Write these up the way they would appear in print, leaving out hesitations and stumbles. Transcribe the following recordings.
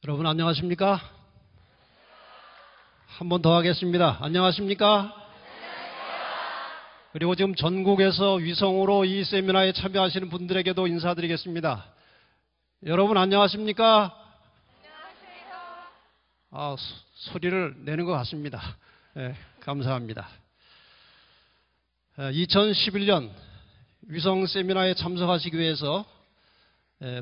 여러분 안녕하십니까? 한 번 더 하겠습니다. 안녕하십니까? 그리고 지금 전국에서 위성으로 이 세미나에 참여하시는 분들에게도 인사드리겠습니다. 여러분 안녕하십니까? 안녕하세요. 소리를 내는 것 같습니다. 네, 감사합니다. 2011년 위성 세미나에 참석하시기 위해서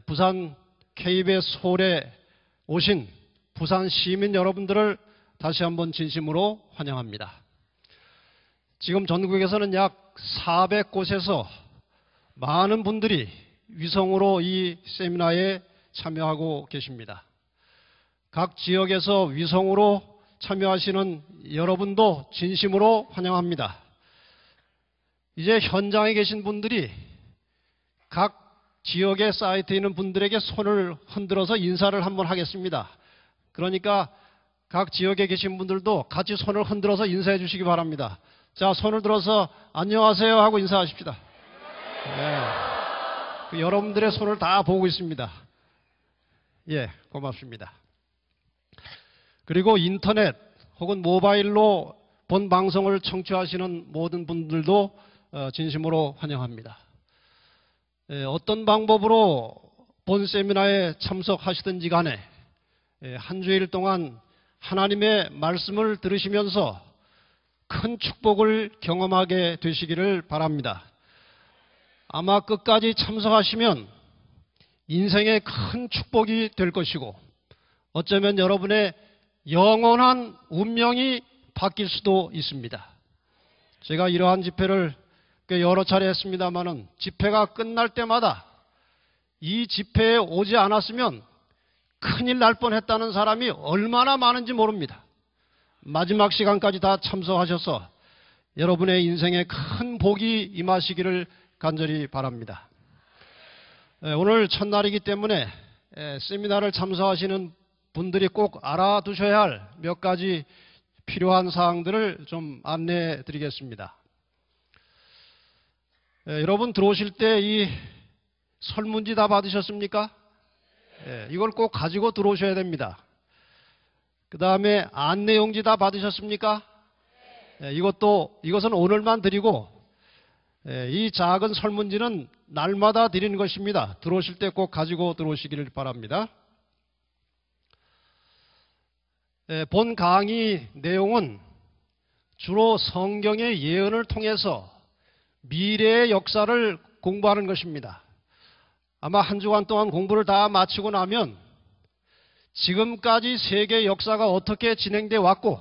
부산 KBS 홀에 오신 부산 시민 여러분들을 다시 한번 진심으로 환영합니다. 지금 전국에서는 약 400곳에서 많은 분들이 위성으로 이 세미나에 참여하고 계십니다. 각 지역에서 위성으로 참여하시는 여러분도 진심으로 환영합니다. 이제 현장에 계신 분들이 각 지역의 사이트에 있는 분들에게 손을 흔들어서 인사를 한번 하겠습니다. 그러니까 각 지역에 계신 분들도 같이 손을 흔들어서 인사해 주시기 바랍니다. 자, 손을 들어서 안녕하세요 하고 인사하십시다. 네. 여러분들의 손을 다 보고 있습니다. 예, 고맙습니다. 그리고 인터넷 혹은 모바일로 본 방송을 청취하시는 모든 분들도 진심으로 환영합니다. 어떤 방법으로 본 세미나에 참석하시든지 간에 한 주일 동안 하나님의 말씀을 들으시면서 큰 축복을 경험하게 되시기를 바랍니다. 아마 끝까지 참석하시면 인생의 큰 축복이 될 것이고 어쩌면 여러분의 영원한 운명이 바뀔 수도 있습니다. 제가 이러한 집회를 여러 차례 했습니다마는 집회가 끝날 때마다 이 집회에 오지 않았으면 큰일 날 뻔했다는 사람이 얼마나 많은지 모릅니다. 마지막 시간까지 다 참석하셔서 여러분의 인생에 큰 복이 임하시기를 간절히 바랍니다. 오늘 첫날이기 때문에 세미나를 참석하시는 분들이 꼭 알아두셔야 할 몇 가지 필요한 사항들을 좀 안내해 드리겠습니다. 여러분 들어오실 때 이 설문지 다 받으셨습니까? 이걸 꼭 가지고 들어오셔야 됩니다. 그 다음에 안내용지 다 받으셨습니까? 이것은 오늘만 드리고 이 작은 설문지는 날마다 드리는 것입니다. 들어오실 때 꼭 가지고 들어오시기를 바랍니다. 본 강의 내용은 주로 성경의 예언을 통해서 미래의 역사를 공부하는 것입니다. 아마 한 주간 동안 공부를 다 마치고 나면 지금까지 세계 역사가 어떻게 진행되어 왔고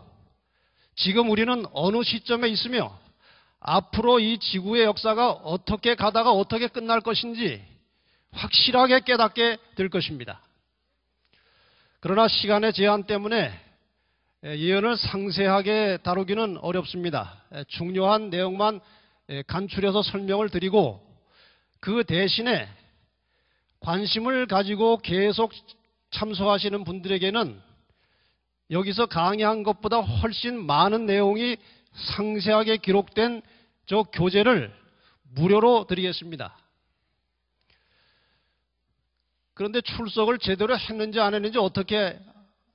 지금 우리는 어느 시점에 있으며 앞으로 이 지구의 역사가 어떻게 가다가 어떻게 끝날 것인지 확실하게 깨닫게 될 것입니다. 그러나 시간의 제한 때문에 예언을 상세하게 다루기는 어렵습니다. 중요한 내용만 간추려서 설명을 드리고 그 대신에 관심을 가지고 계속 참석하시는 분들에게는 여기서 강의한 것보다 훨씬 많은 내용이 상세하게 기록된 저 교재를 무료로 드리겠습니다. 그런데 출석을 제대로 했는지 안 했는지 어떻게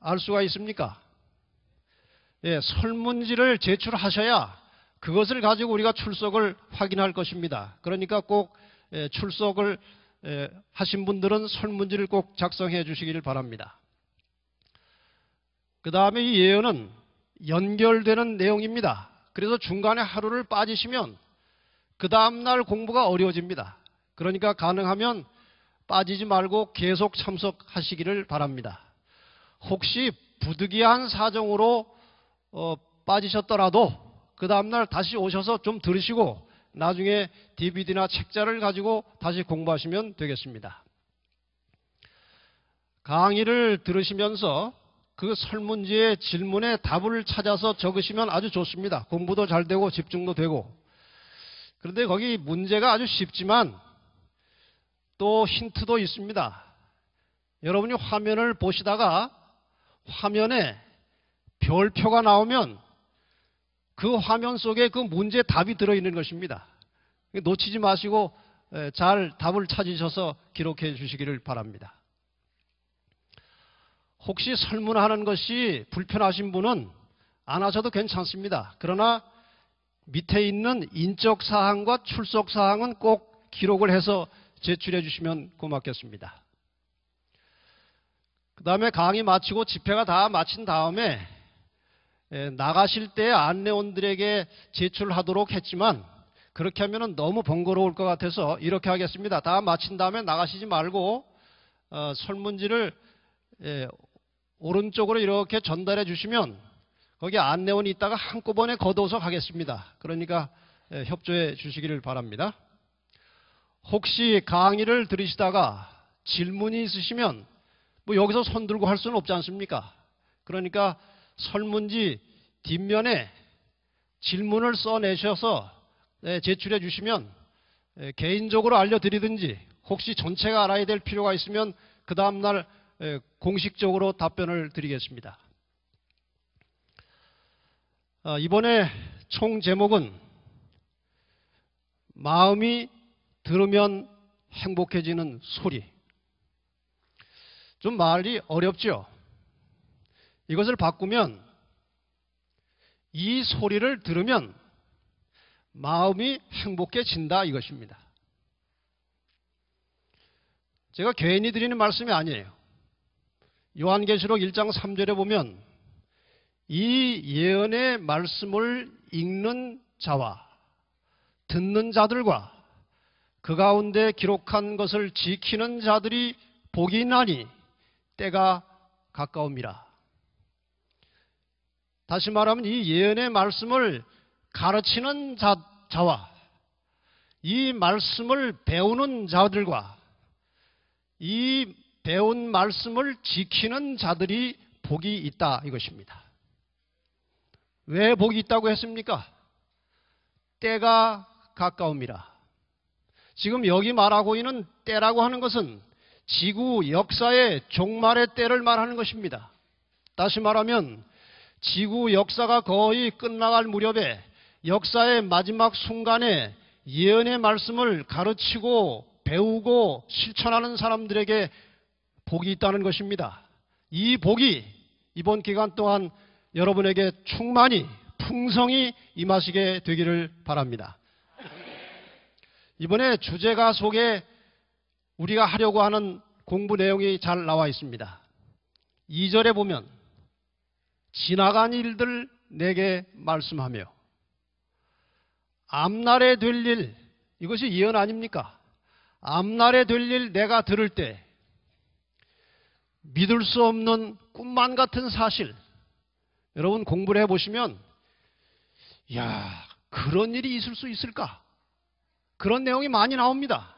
알 수가 있습니까? 설문지를 제출하셔야 그것을 가지고 우리가 출석을 확인할 것입니다. 그러니까 꼭 출석을 하신 분들은 설문지를 꼭 작성해 주시기를 바랍니다. 그 다음에 이 예언은 연결되는 내용입니다. 그래서 중간에 하루를 빠지시면 그 다음날 공부가 어려워집니다. 그러니까 가능하면 빠지지 말고 계속 참석하시기를 바랍니다. 혹시 부득이한 사정으로 빠지셨더라도 그 다음날 다시 오셔서 좀 들으시고 나중에 DVD나 책자를 가지고 다시 공부하시면 되겠습니다. 강의를 들으시면서 그 설문지의 질문에 답을 찾아서 적으시면 아주 좋습니다. 공부도 잘 되고 집중도 되고. 그런데 거기 문제가 아주 쉽지만 또 힌트도 있습니다. 여러분이 화면을 보시다가 화면에 별표가 나오면 그 화면 속에 그 문제 답이 들어있는 것입니다. 놓치지 마시고 잘 답을 찾으셔서 기록해 주시기를 바랍니다. 혹시 설문하는 것이 불편하신 분은 안 하셔도 괜찮습니다. 그러나 밑에 있는 인적 사항과 출석 사항은 꼭 기록을 해서 제출해 주시면 고맙겠습니다. 그 다음에 강의 마치고 집회가 다 마친 다음에 나가실 때 안내원들에게 제출하도록 했지만 그렇게 하면 너무 번거로울 것 같아서 이렇게 하겠습니다. 다 마친 다음에 나가시지 말고 설문지를 오른쪽으로 이렇게 전달해 주시면 거기 안내원이 있다가 한꺼번에 걷어서 가겠습니다. 그러니까 협조해 주시기를 바랍니다. 혹시 강의를 들으시다가 질문이 있으시면 뭐 여기서 손 들고 할 수는 없지 않습니까? 그러니까 설문지 뒷면에 질문을 써내셔서 제출해 주시면 개인적으로 알려드리든지 혹시 전체가 알아야 될 필요가 있으면 그 다음날 공식적으로 답변을 드리겠습니다. 이번에 총 제목은 마음이 들으면 행복해지는 소리. 좀 말이 어렵죠? 이것을 바꾸면 이 소리를 들으면 마음이 행복해진다 이것입니다. 제가 괜히 드리는 말씀이 아니에요. 요한계시록 1장 3절에 보면 이 예언의 말씀을 읽는 자와 듣는 자들과 그 가운데 기록한 것을 지키는 자들이 복이 있나니 때가 가까움이라. 다시 말하면 이 예언의 말씀을 가르치는 자와 이 말씀을 배우는 자들과 이 배운 말씀을 지키는 자들이 복이 있다 이것입니다. 왜 복이 있다고 했습니까? 때가 가까움이라. 지금 여기 말하고 있는 때라고 하는 것은 지구 역사의 종말의 때를 말하는 것입니다. 다시 말하면 지구 역사가 거의 끝나갈 무렵에 역사의 마지막 순간에 예언의 말씀을 가르치고 배우고 실천하는 사람들에게 복이 있다는 것입니다. 이 복이 이번 기간 동안 여러분에게 충만히 풍성히 임하시게 되기를 바랍니다. 이번에 주제가 속에 우리가 하려고 하는 공부 내용이 잘 나와 있습니다. 2절에 보면 지나간 일들 내게 말씀하며 앞날에 될 일, 이것이 예언 아닙니까? 앞날에 될 일 내가 들을 때 믿을 수 없는 꿈만 같은 사실, 여러분 공부를 해보시면 야, 그런 일이 있을 수 있을까? 그런 내용이 많이 나옵니다.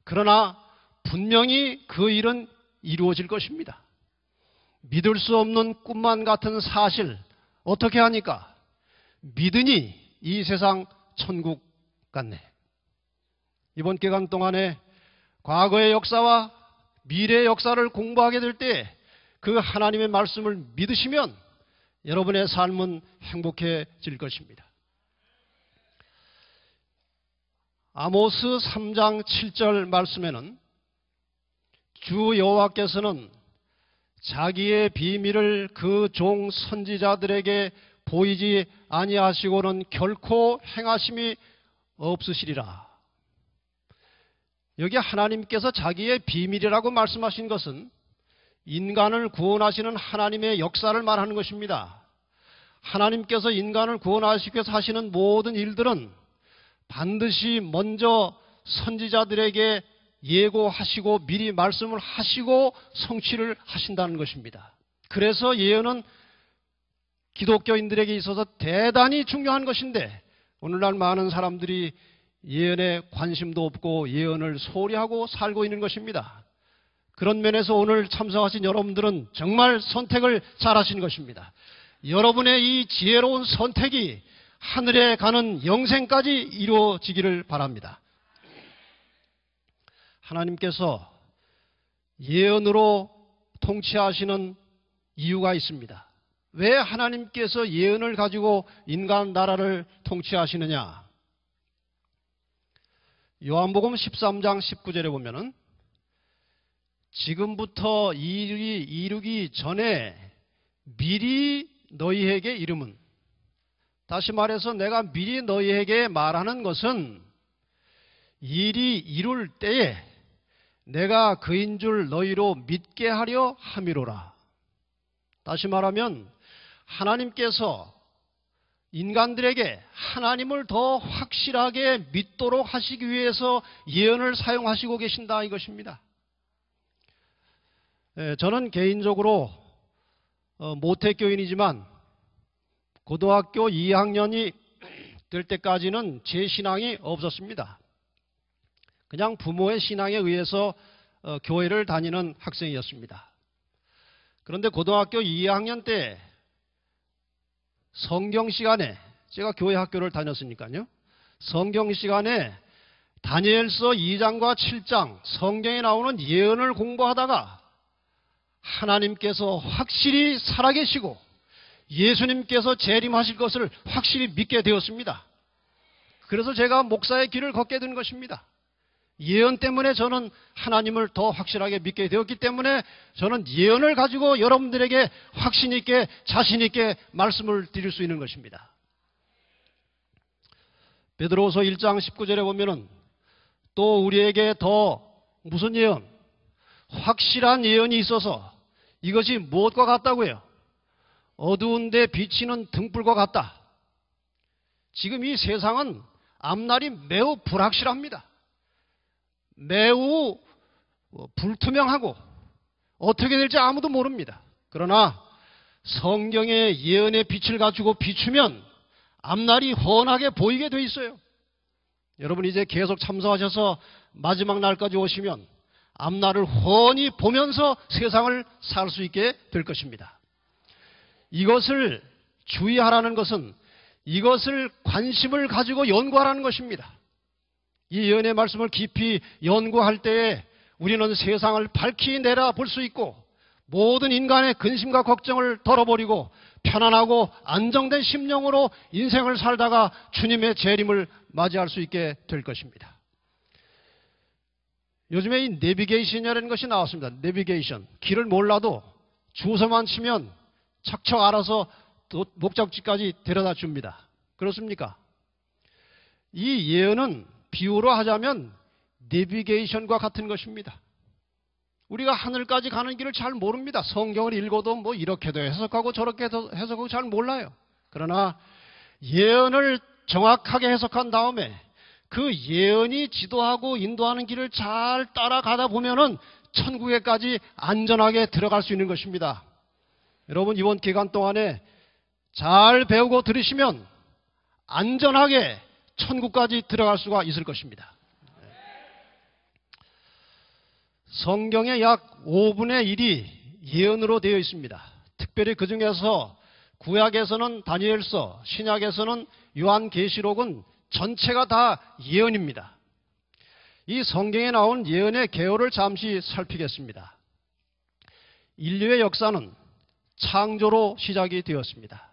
그러나 분명히 그 일은 이루어질 것입니다. 믿을 수 없는 꿈만 같은 사실 어떻게 하니까? 믿으니 이 세상 천국 같네. 이번 기간 동안에 과거의 역사와 미래의 역사를 공부하게 될 때 그 하나님의 말씀을 믿으시면 여러분의 삶은 행복해질 것입니다. 아모스 3장 7절 말씀에는 주 여호와께서는 자기의 비밀을 그 종 선지자들에게 보이지 아니하시고는 결코 행하심이 없으시리라. 여기 하나님께서 자기의 비밀이라고 말씀하신 것은 인간을 구원하시는 하나님의 역사를 말하는 것입니다. 하나님께서 인간을 구원하시기 위해서 하시는 모든 일들은 반드시 먼저 선지자들에게 예고하시고 미리 말씀을 하시고 성취를 하신다는 것입니다. 그래서 예언은 기독교인들에게 있어서 대단히 중요한 것인데 오늘날 많은 사람들이 예언에 관심도 없고 예언을 소홀히하고 살고 있는 것입니다. 그런 면에서 오늘 참석하신 여러분들은 정말 선택을 잘하신 것입니다. 여러분의 이 지혜로운 선택이 하늘에 가는 영생까지 이루어지기를 바랍니다. 하나님께서 예언으로 통치하시는 이유가 있습니다. 왜 하나님께서 예언을 가지고 인간 나라를 통치하시느냐? 요한복음 13장 19절에 보면은 지금부터 이루기 전에 미리 너희에게 이름은, 다시 말해서 내가 미리 너희에게 말하는 것은 일이 이룰 때에 내가 그인 줄 너희로 믿게 하려 함이로라. 다시 말하면 하나님께서 인간들에게 하나님을 더 확실하게 믿도록 하시기 위해서 예언을 사용하시고 계신다 이것입니다. 저는 개인적으로 모태교인이지만 고등학교 2학년이 될 때까지는 제 신앙이 없었습니다. 그냥 부모의 신앙에 의해서 교회를 다니는 학생이었습니다. 그런데 고등학교 2학년 때 성경 시간에, 제가 교회 학교를 다녔으니까요, 성경 시간에 다니엘서 2장과 7장 성경에 나오는 예언을 공부하다가 하나님께서 확실히 살아계시고 예수님께서 재림하실 것을 확실히 믿게 되었습니다. 그래서 제가 목사의 길을 걷게 된 것입니다. 예언 때문에 저는 하나님을 더 확실하게 믿게 되었기 때문에 저는 예언을 가지고 여러분들에게 확신 있게 자신 있게 말씀을 드릴 수 있는 것입니다. 베드로후서 1장 19절에 보면은 또 우리에게 더 무슨 예언? 확실한 예언이 있어서 이것이 무엇과 같다고요? 어두운 데 비치는 등불과 같다. 지금 이 세상은 앞날이 매우 불확실합니다. 매우 불투명하고 어떻게 될지 아무도 모릅니다. 그러나 성경의 예언의 빛을 가지고 비추면 앞날이 훤하게 보이게 돼 있어요. 여러분 이제 계속 참석하셔서 마지막 날까지 오시면 앞날을 훤히 보면서 세상을 살 수 있게 될 것입니다. 이것을 주의하라는 것은 이것을 관심을 가지고 연구하라는 것입니다. 이 예언의 말씀을 깊이 연구할 때에 우리는 세상을 밝히 내다볼 수 있고 모든 인간의 근심과 걱정을 덜어버리고 편안하고 안정된 심령으로 인생을 살다가 주님의 재림을 맞이할 수 있게 될 것입니다. 요즘에 이 내비게이션이라는 것이 나왔습니다. 내비게이션. 길을 몰라도 주소만 치면 척척 알아서 목적지까지 데려다 줍니다. 그렇습니까? 이 예언은 비유로 하자면 내비게이션과 같은 것입니다. 우리가 하늘까지 가는 길을 잘 모릅니다. 성경을 읽어도 뭐 이렇게도 해석하고 저렇게도 해석하고 잘 몰라요. 그러나 예언을 정확하게 해석한 다음에 그 예언이 지도하고 인도하는 길을 잘 따라가다 보면은 천국에까지 안전하게 들어갈 수 있는 것입니다. 여러분 이번 기간 동안에 잘 배우고 들으시면 안전하게 천국까지 들어갈 수가 있을 것입니다. 성경의 약 5분의 1이 예언으로 되어 있습니다. 특별히 그 중에서 구약에서는 다니엘서, 신약에서는 요한계시록은 전체가 다 예언입니다. 이 성경에 나온 예언의 개요를 잠시 살피겠습니다. 인류의 역사는 창조로 시작이 되었습니다.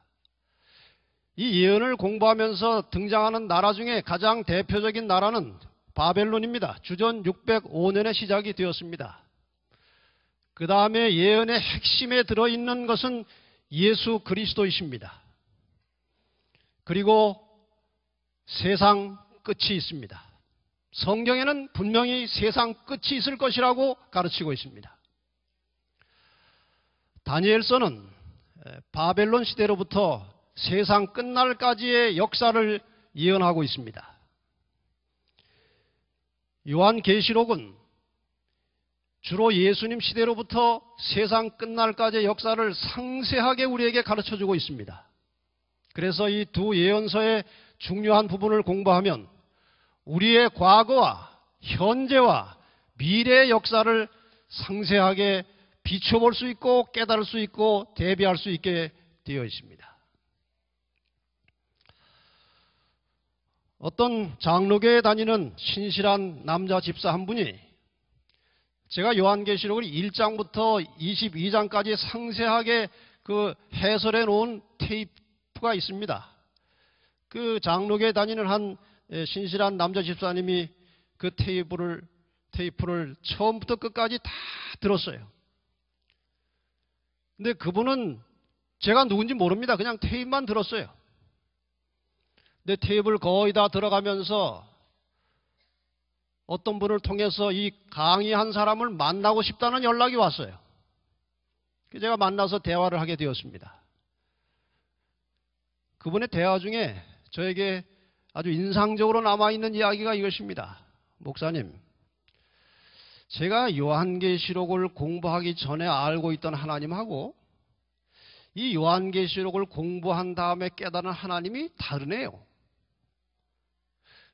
이 예언을 공부하면서 등장하는 나라 중에 가장 대표적인 나라는 바벨론입니다. 주전 605년에 시작이 되었습니다. 그 다음에 예언의 핵심에 들어있는 것은 예수 그리스도이십니다. 그리고 세상 끝이 있습니다. 성경에는 분명히 세상 끝이 있을 것이라고 가르치고 있습니다. 다니엘서는 바벨론 시대로부터 세상 끝날까지의 역사를 예언하고 있습니다. 요한계시록은 주로 예수님 시대로부터 세상 끝날까지의 역사를 상세하게 우리에게 가르쳐주고 있습니다. 그래서 이 두 예언서의 중요한 부분을 공부하면 우리의 과거와 현재와 미래의 역사를 상세하게 비춰볼 수 있고 깨달을 수 있고 대비할 수 있게 되어 있습니다. 어떤 장로교에 다니는 신실한 남자 집사 한 분이 제가 요한계시록을 1장부터 22장까지 상세하게 그 해설해 놓은 테이프가 있습니다. 그 장로교에 다니는 한 신실한 남자 집사님이 그 테이프를 테이프를 처음부터 끝까지 다 들었어요. 근데 그분은 제가 누군지 모릅니다. 그냥 테이프만 들었어요. 근데 테이프를 거의 다 들어가면서 어떤 분을 통해서 이 강의한 사람을 만나고 싶다는 연락이 왔어요. 제가 만나서 대화를 하게 되었습니다. 그분의 대화 중에 저에게 아주 인상적으로 남아있는 이야기가 이것입니다. 목사님, 제가 요한계시록을 공부하기 전에 알고 있던 하나님하고 이 요한계시록을 공부한 다음에 깨달은 하나님이 다르네요.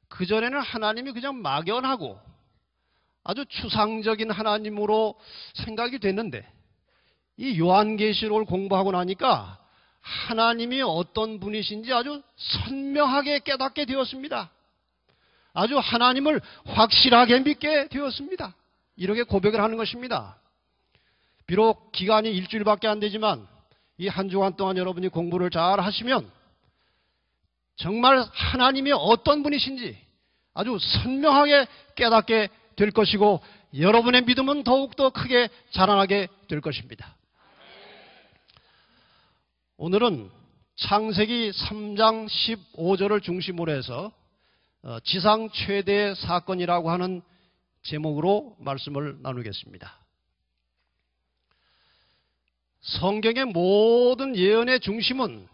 그전에는 하나님이 그냥 막연하고 아주 추상적인 하나님으로 생각이 됐는데 이 요한계시록을 공부하고 나니까 하나님이 어떤 분이신지 아주 선명하게 깨닫게 되었습니다. 아주 하나님을 확실하게 믿게 되었습니다. 이렇게 고백을 하는 것입니다. 비록 기간이 일주일밖에 안 되지만 이 한 주간 동안 여러분이 공부를 잘 하시면 정말 하나님이 어떤 분이신지 아주 선명하게 깨닫게 될 것이고 여러분의 믿음은 더욱더 크게 자라나게 될 것입니다. 오늘은 창세기 3장 15절을 중심으로 해서 지상 최대의 사건이라고 하는 제목으로 말씀을 나누겠습니다. 성경의 모든 예언의 중심은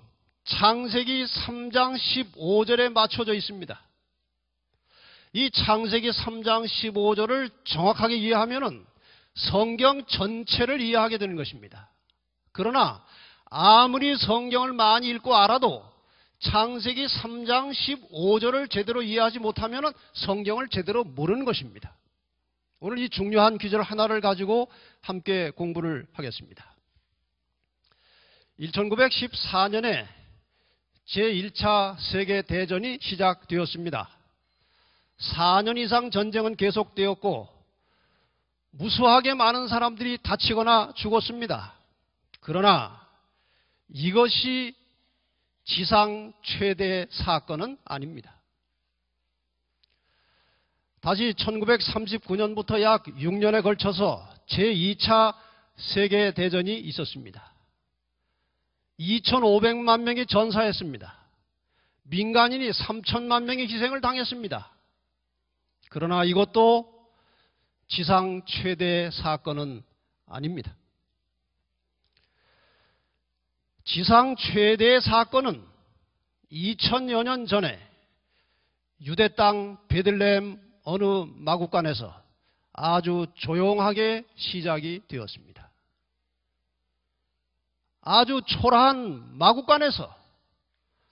창세기 3장 15절에 맞춰져 있습니다. 이 창세기 3장 15절을 정확하게 이해하면 성경 전체를 이해하게 되는 것입니다. 그러나 아무리 성경을 많이 읽고 알아도 창세기 3장 15절을 제대로 이해하지 못하면 성경을 제대로 모르는 것입니다. 오늘 이 중요한 구절 하나를 가지고 함께 공부를 하겠습니다. 1914년에 제1차 세계대전이 시작되었습니다. 4년 이상 전쟁은 계속되었고 무수하게 많은 사람들이 다치거나 죽었습니다. 그러나 이것이 지상 최대 사건은 아닙니다. 다시 1939년부터 약 6년에 걸쳐서 제2차 세계대전이 있었습니다. 2,500만 명이 전사했습니다. 민간인이 3천만 명의 희생을 당했습니다. 그러나 이것도 지상 최대 사건은 아닙니다. 지상 최대의 사건은 2000여 년 전에 유대 땅 베들레헴 어느 마구간에서 아주 조용하게 시작이 되었습니다. 아주 초라한 마구간에서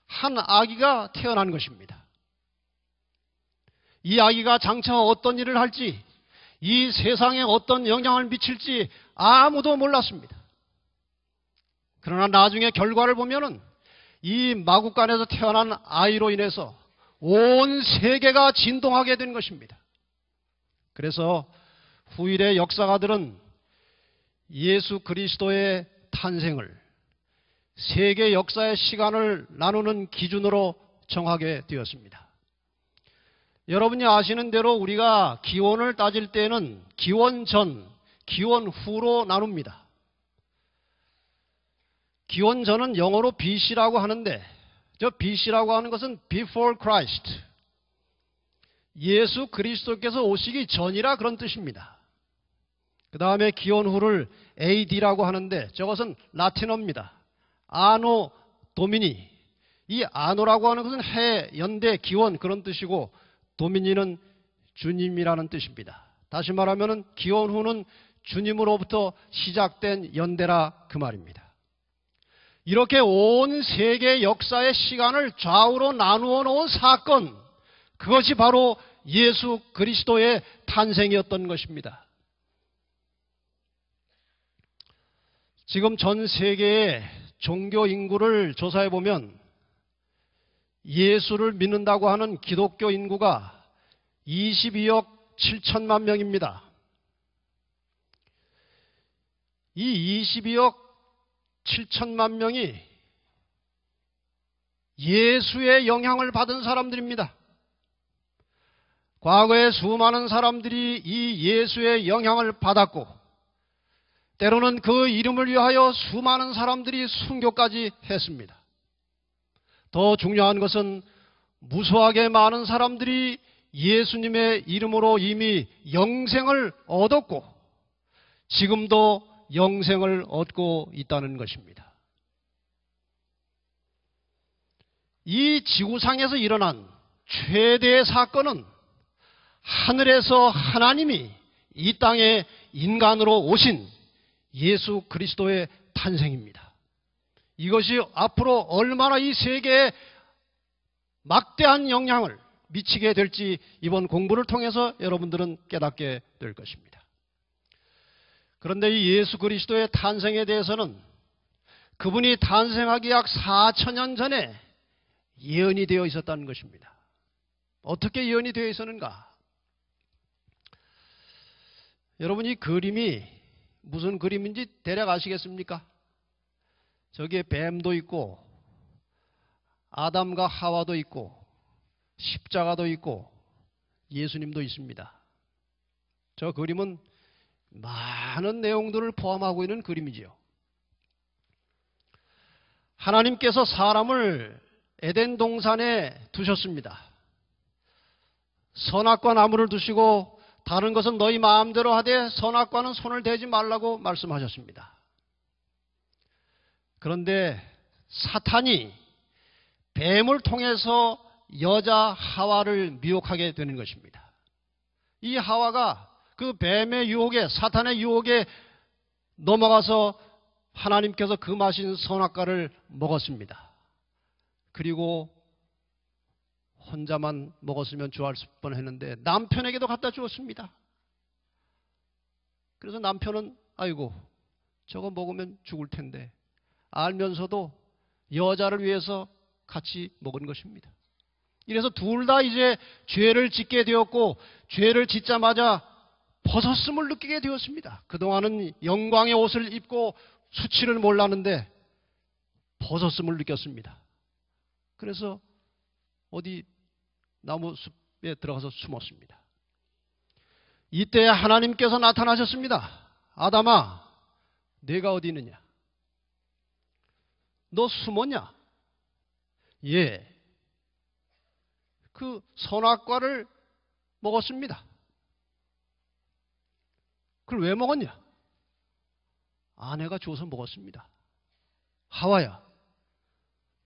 한 아기가 태어난 것입니다. 이 아기가 장차 어떤 일을 할지, 이 세상에 어떤 영향을 미칠지 아무도 몰랐습니다. 그러나 나중에 결과를 보면은 이 마구간에서 태어난 아이로 인해서 온 세계가 진동하게 된 것입니다. 그래서 후일의 역사가들은 예수 그리스도의 탄생을 세계 역사의 시간을 나누는 기준으로 정하게 되었습니다. 여러분이 아시는 대로 우리가 기원을 따질 때는 기원 전, 기원 후로 나눕니다. 기원 전은 영어로 BC라고 하는데 저 BC라고 하는 것은 Before Christ, 예수 그리스도께서 오시기 전이라 그런 뜻입니다. 그 다음에 기원 후를 AD라고 하는데 저것은 라틴어입니다. 아노 도미니, 이 아노라고 하는 것은 해, 연대, 기원 그런 뜻이고 도미니는 주님이라는 뜻입니다. 다시 말하면 기원 후는 주님으로부터 시작된 연대라 그 말입니다. 이렇게 온 세계 역사의 시간을 좌우로 나누어 놓은 사건, 그것이 바로 예수 그리스도의 탄생이었던 것입니다. 지금 전 세계의 종교 인구를 조사해 보면 예수를 믿는다고 하는 기독교 인구가 22억 7천만 명입니다. 이 22억 7천만 명이 예수의 영향을 받은 사람들입니다. 과거에 수많은 사람들이 이 예수의 영향을 받았고 때로는 그 이름을 위하여 수많은 사람들이 순교까지 했습니다. 더 중요한 것은 무수하게 많은 사람들이 예수님의 이름으로 이미 영생을 얻었고 지금도 영생을 얻고 있다는 것입니다. 이 지구상에서 일어난 최대의 사건은 하늘에서 하나님이 이 땅에 인간으로 오신 예수 그리스도의 탄생입니다. 이것이 앞으로 얼마나 이 세계에 막대한 영향을 미치게 될지 이번 공부를 통해서 여러분들은 깨닫게 될 것입니다. 그런데 이 예수 그리스도의 탄생에 대해서는 그분이 탄생하기 약 4,000년 전에 예언이 되어 있었다는 것입니다. 어떻게 예언이 되어 있었는가? 여러분, 이 그림이 무슨 그림인지 대략 아시겠습니까? 저기에 뱀도 있고 아담과 하와도 있고 십자가도 있고 예수님도 있습니다. 저 그림은 많은 내용들을 포함하고 있는 그림이지요. 하나님께서 사람을 에덴 동산에 두셨습니다. 선악과 나무를 두시고 다른 것은 너희 마음대로 하되 선악과는 손을 대지 말라고 말씀하셨습니다. 그런데 사탄이 뱀을 통해서 여자 하와를 미혹하게 되는 것입니다. 이 하와가 그 뱀의 유혹에, 사탄의 유혹에 넘어가서 하나님께서 금하신 선악과를 먹었습니다. 그리고 혼자만 먹었으면 좋아할 뻔했는데 남편에게도 갖다 주었습니다. 그래서 남편은 아이고 저거 먹으면 죽을 텐데 알면서도 여자를 위해서 같이 먹은 것입니다. 이래서 둘 다 이제 죄를 짓게 되었고 죄를 짓자마자 벗었음을 느끼게 되었습니다. 그동안은 영광의 옷을 입고 수치를 몰랐는데 벗었음을 느꼈습니다. 그래서 어디 나무숲에 들어가서 숨었습니다. 이때 하나님께서 나타나셨습니다. 아담아, 네가 어디 있느냐? 너 숨었냐? 예. 그 선악과를 먹었습니다. 그걸 왜 먹었냐? 아내가 줘서 먹었습니다. 하와야,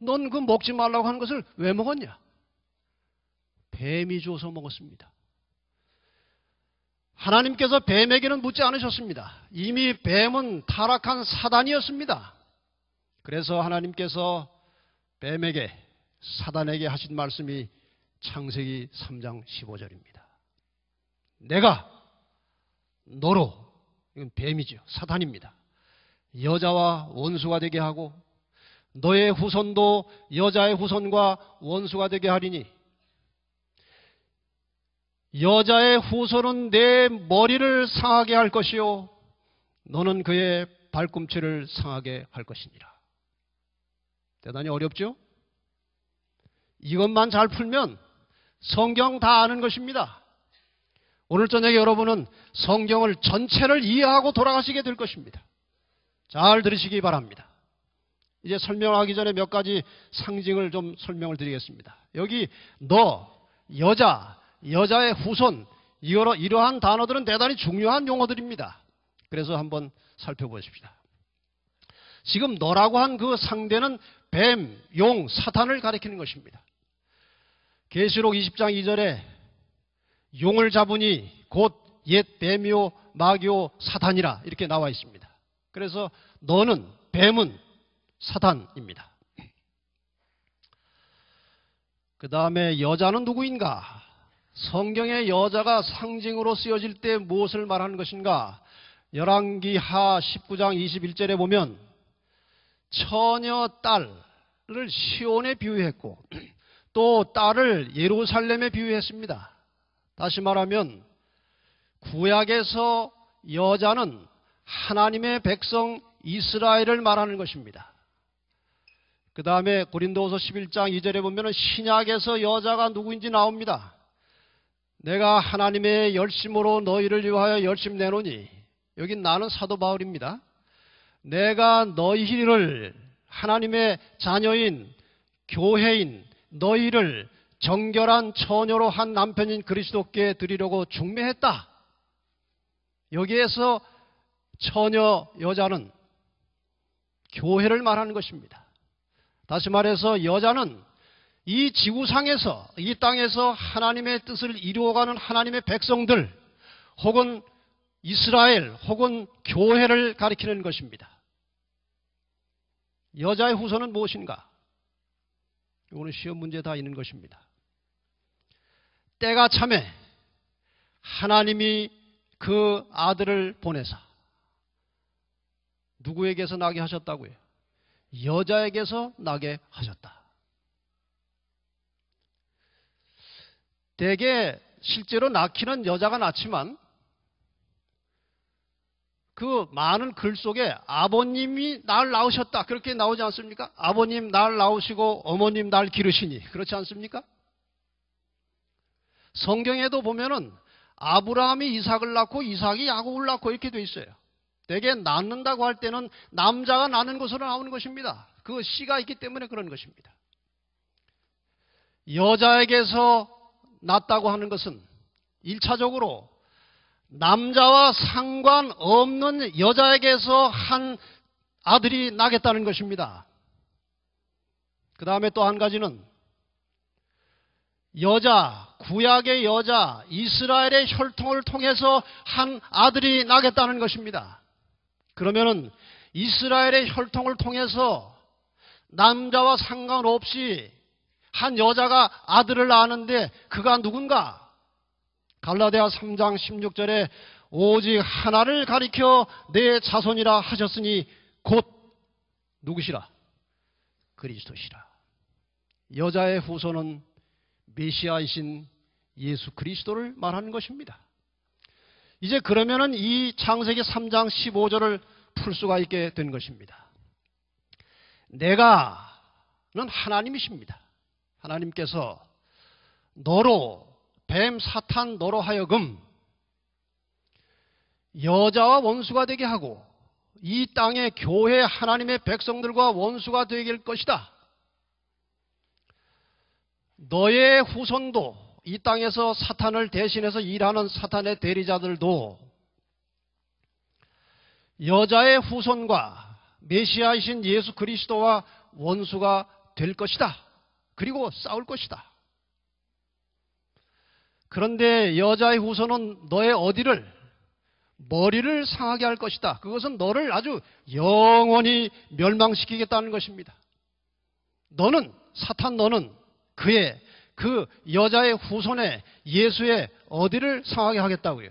넌 그 먹지 말라고 하는 것을 왜 먹었냐? 뱀이 줘서 먹었습니다. 하나님께서 뱀에게는 묻지 않으셨습니다. 이미 뱀은 타락한 사단이었습니다. 그래서 하나님께서 뱀에게, 사단에게 하신 말씀이 창세기 3장 15절입니다. 내가 너로, 이건 뱀이죠. 사단입니다. 여자와 원수가 되게 하고 너의 후손도 여자의 후손과 원수가 되게 하리니 여자의 후손은 내 머리를 상하게 할 것이요 너는 그의 발꿈치를 상하게 할 것이니라. 대단히 어렵죠? 이것만 잘 풀면 성경 다 아는 것입니다. 오늘 저녁에 여러분은 성경을 전체를 이해하고 돌아가시게 될 것입니다. 잘 들으시기 바랍니다. 이제 설명하기 전에 몇 가지 상징을 좀 설명을 드리겠습니다. 여기 너, 여자, 여자의 후손, 이러한 단어들은 대단히 중요한 용어들입니다. 그래서 한번 살펴보십시다. 지금 너라고 한 그 상대는 뱀, 용, 사탄을 가리키는 것입니다. 계시록 20장 2절에 용을 잡으니 곧 옛 뱀이요 마귀요 사탄이라 이렇게 나와 있습니다. 그래서 너는, 뱀은 사탄입니다. 그 다음에 여자는 누구인가? 성경의 여자가 상징으로 쓰여질 때 무엇을 말하는 것인가? 열왕기하 19장 21절에 보면 처녀 딸을 시온에 비유했고 또 딸을 예루살렘에 비유했습니다. 다시 말하면 구약에서 여자는 하나님의 백성 이스라엘을 말하는 것입니다. 그 다음에 고린도후서 11장 2절에 보면 신약에서 여자가 누구인지 나옵니다. 내가 하나님의 열심으로 너희를 위하여 열심 내노니, 여기 나는 사도 바울입니다. 내가 너희를, 하나님의 자녀인 교회인 너희를 정결한 처녀로 한 남편인 그리스도께 드리려고 중매했다. 여기에서 처녀 여자는 교회를 말하는 것입니다. 다시 말해서 여자는 이 지구상에서, 이 땅에서 하나님의 뜻을 이루어가는 하나님의 백성들, 혹은 이스라엘, 혹은 교회를 가리키는 것입니다. 여자의 후손은 무엇인가? 이거는 시험 문제에 다 있는 것입니다. 때가 참에 하나님이 그 아들을 보내사 누구에게서 나게 하셨다고요? 여자에게서 나게 하셨다. 대개 실제로 낳기는 여자가 낳지만 그 많은 글 속에 아버님이 날 낳으셨다 그렇게 나오지 않습니까? 아버님 날 낳으시고 어머님 날 기르시니, 그렇지 않습니까? 성경에도 보면은 아브라함이 이삭을 낳고 이삭이 야곱을 낳고 이렇게 돼 있어요. 대개 낳는다고 할 때는 남자가 낳는 것으로 나오는 것입니다. 그 씨가 있기 때문에 그런 것입니다. 여자에게서 낳았다고 하는 것은 1차적으로 남자와 상관없는 여자에게서 한 아들이 나겠다는 것입니다. 그 다음에 또 한 가지는 여자, 구약의 여자, 이스라엘의 혈통을 통해서 한 아들이 나겠다는 것입니다. 그러면은 이스라엘의 혈통을 통해서 남자와 상관없이 한 여자가 아들을 낳았는데 그가 누군가? 갈라디아 3장 16절에 오직 하나를 가리켜 내 자손이라 하셨으니 곧 누구시라? 그리스도시라. 여자의 후손은 메시아이신 예수 그리스도를 말하는 것입니다. 이제 그러면은 이 창세기 3장 15절을 풀 수가 있게 된 것입니다. 내가는 하나님이십니다. 하나님께서 너로, 뱀 사탄 너로 하여금 여자와 원수가 되게 하고 이 땅의 교회 하나님의 백성들과 원수가 되게 될 것이다. 너의 후손도, 이 땅에서 사탄을 대신해서 일하는 사탄의 대리자들도 여자의 후손과 메시아이신 예수 그리스도와 원수가 될 것이다. 그리고 싸울 것이다. 그런데 여자의 후손은 너의 어디를? 머리를 상하게 할 것이다. 그것은 너를 아주 영원히 멸망시키겠다는 것입니다. 너는, 사탄 너는 그의, 그 여자의 후손의 예수의 어디를 상하게 하겠다고요?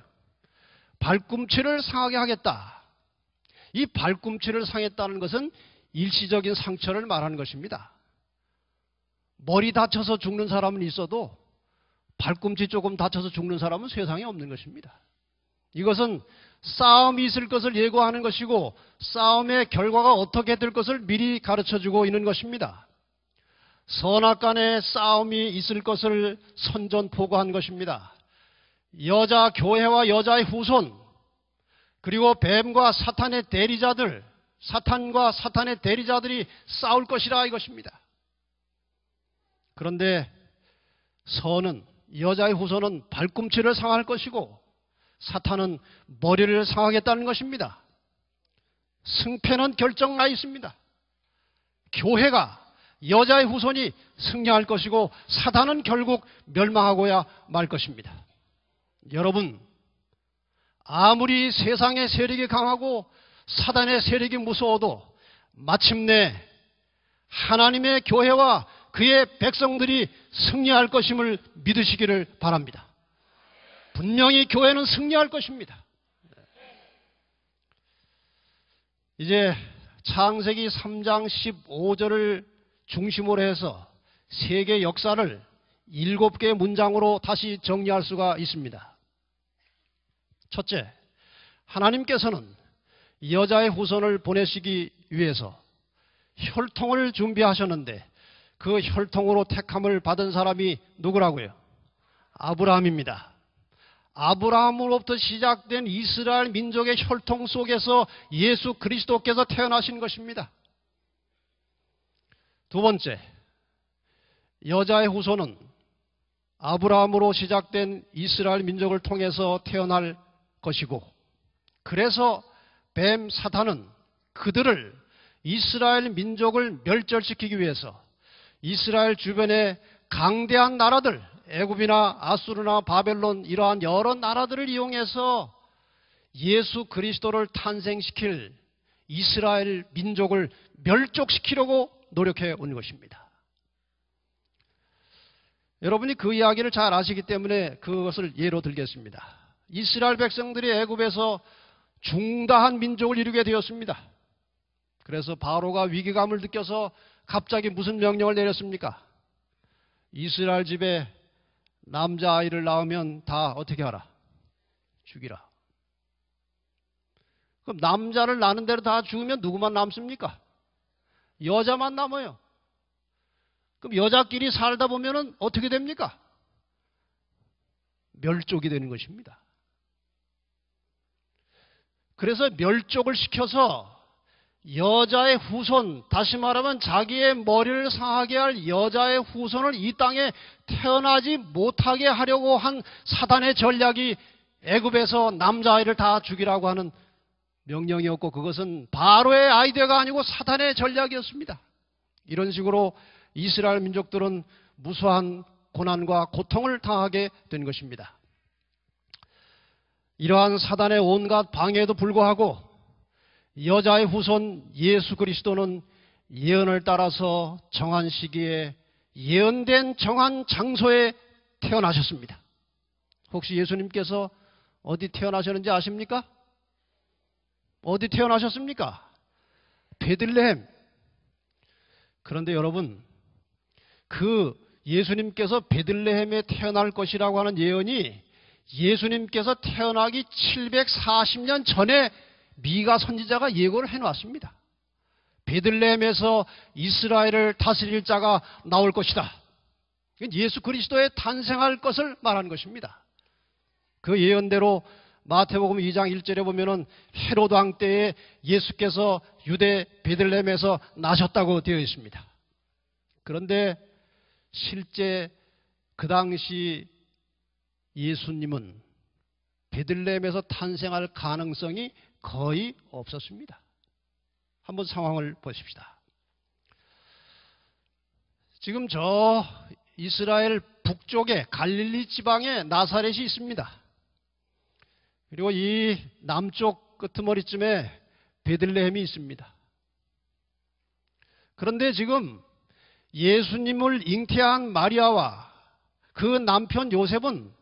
발꿈치를 상하게 하겠다. 이 발꿈치를 상했다는 것은 일시적인 상처를 말하는 것입니다. 머리 다쳐서 죽는 사람은 있어도 발꿈치 조금 다쳐서 죽는 사람은 세상에 없는 것입니다. 이것은 싸움이 있을 것을 예고하는 것이고 싸움의 결과가 어떻게 될 것을 미리 가르쳐주고 있는 것입니다. 선악간의 싸움이 있을 것을 선전포고한 것입니다. 여자 교회와 여자의 후손, 그리고 뱀과 사탄의 대리자들, 사탄과 사탄의 대리자들이 싸울 것이라 이것입니다. 그런데 선은, 여자의 후손은 발꿈치를 상할 것이고 사탄은 머리를 상하겠다는 것입니다. 승패는 결정 나 있습니다. 교회가, 여자의 후손이 승리할 것이고 사탄은 결국 멸망하고야 말 것입니다. 여러분, 아무리 세상의 세력이 강하고 사단의 세력이 무서워도 마침내 하나님의 교회와 그의 백성들이 승리할 것임을 믿으시기를 바랍니다. 분명히 교회는 승리할 것입니다. 이제 창세기 3장 15절을 중심으로 해서 세계 역사를 7개의 문장으로 다시 정리할 수가 있습니다. 첫째, 하나님께서는 여자의 후손을 보내시기 위해서 혈통을 준비하셨는데 그 혈통으로 택함을 받은 사람이 누구라고요? 아브라함입니다. 아브라함으로부터 시작된 이스라엘 민족의 혈통 속에서 예수 그리스도께서 태어나신 것입니다. 두 번째, 여자의 후손은 아브라함으로 시작된 이스라엘 민족을 통해서 태어날 것이고, 그래서 뱀 사탄은 그들을 이스라엘 민족을 멸절시키기 위해서 이스라엘 주변의 강대한 나라들, 애굽이나 아수르나 바벨론, 이러한 여러 나라들을 이용해서 예수 그리스도를 탄생시킬 이스라엘 민족을 멸족시키려고 노력해 온 것입니다. 여러분이 그 이야기를 잘 아시기 때문에 그것을 예로 들겠습니다. 이스라엘 백성들이 애굽에서 중다한 민족을 이루게 되었습니다. 그래서 바로가 위기감을 느껴서 갑자기 무슨 명령을 내렸습니까? 이스라엘 집에 남자아이를 낳으면 다 어떻게 하라? 죽이라. 그럼 남자를 낳는 대로 다 죽으면 누구만 남습니까? 여자만 남아요. 그럼 여자끼리 살다 보면은 어떻게 됩니까? 멸족이 되는 것입니다. 그래서 멸족을 시켜서 여자의 후손, 다시 말하면 자기의 머리를 상하게 할 여자의 후손을 이 땅에 태어나지 못하게 하려고 한 사단의 전략이 애굽에서 남자아이를 다 죽이라고 하는 명령이었고, 그것은 바로의 아이디어가 아니고 사단의 전략이었습니다. 이런 식으로 이스라엘 민족들은 무수한 고난과 고통을 당하게 된 것입니다. 이러한 사단의 온갖 방해에도 불구하고 여자의 후손 예수 그리스도는 예언을 따라서 정한 시기에 예언된 정한 장소에 태어나셨습니다. 혹시 예수님께서 어디 태어나셨는지 아십니까? 어디 태어나셨습니까? 베들레헴. 그런데 여러분, 그 예수님께서 베들레헴에 태어날 것이라고 하는 예언이 예수님께서 태어나기 740년 전에 미가 선지자가 예고를 해놨습니다. 베들레헴에서 이스라엘을 다스릴 자가 나올 것이다. 예수 그리스도의 탄생할 것을 말하는 것입니다. 그 예언대로 마태복음 2장 1절에 보면은 헤로드 왕 때에 예수께서 유대 베들레헴에서 나셨다고 되어 있습니다. 그런데 실제 그 당시 예수님은 베들레헴에서 탄생할 가능성이 거의 없었습니다. 한번 상황을 보십시다. 지금 저 이스라엘 북쪽에 갈릴리 지방에 나사렛이 있습니다. 그리고 이 남쪽 끄트머리쯤에 베들레헴이 있습니다. 그런데 지금 예수님을 잉태한 마리아와 그 남편 요셉은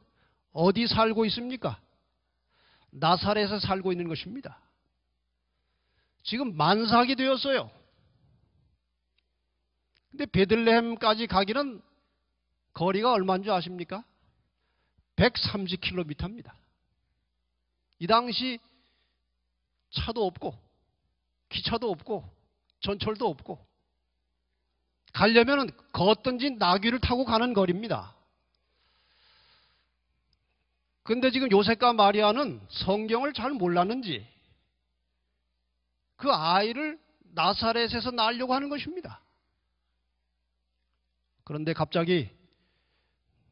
어디 살고 있습니까? 나사렛에 살고 있는 것입니다. 지금 만삭이 되었어요. 근데 베들레헴까지 가기는 거리가 얼마인 줄 아십니까? 130km입니다. 이 당시 차도 없고 기차도 없고 전철도 없고 가려면 걷든지 나귀를 타고 가는 거리입니다. 근데 지금 요셉과 마리아는 성경을 잘 몰랐는지 그 아이를 나사렛에서 낳으려고 하는 것입니다. 그런데 갑자기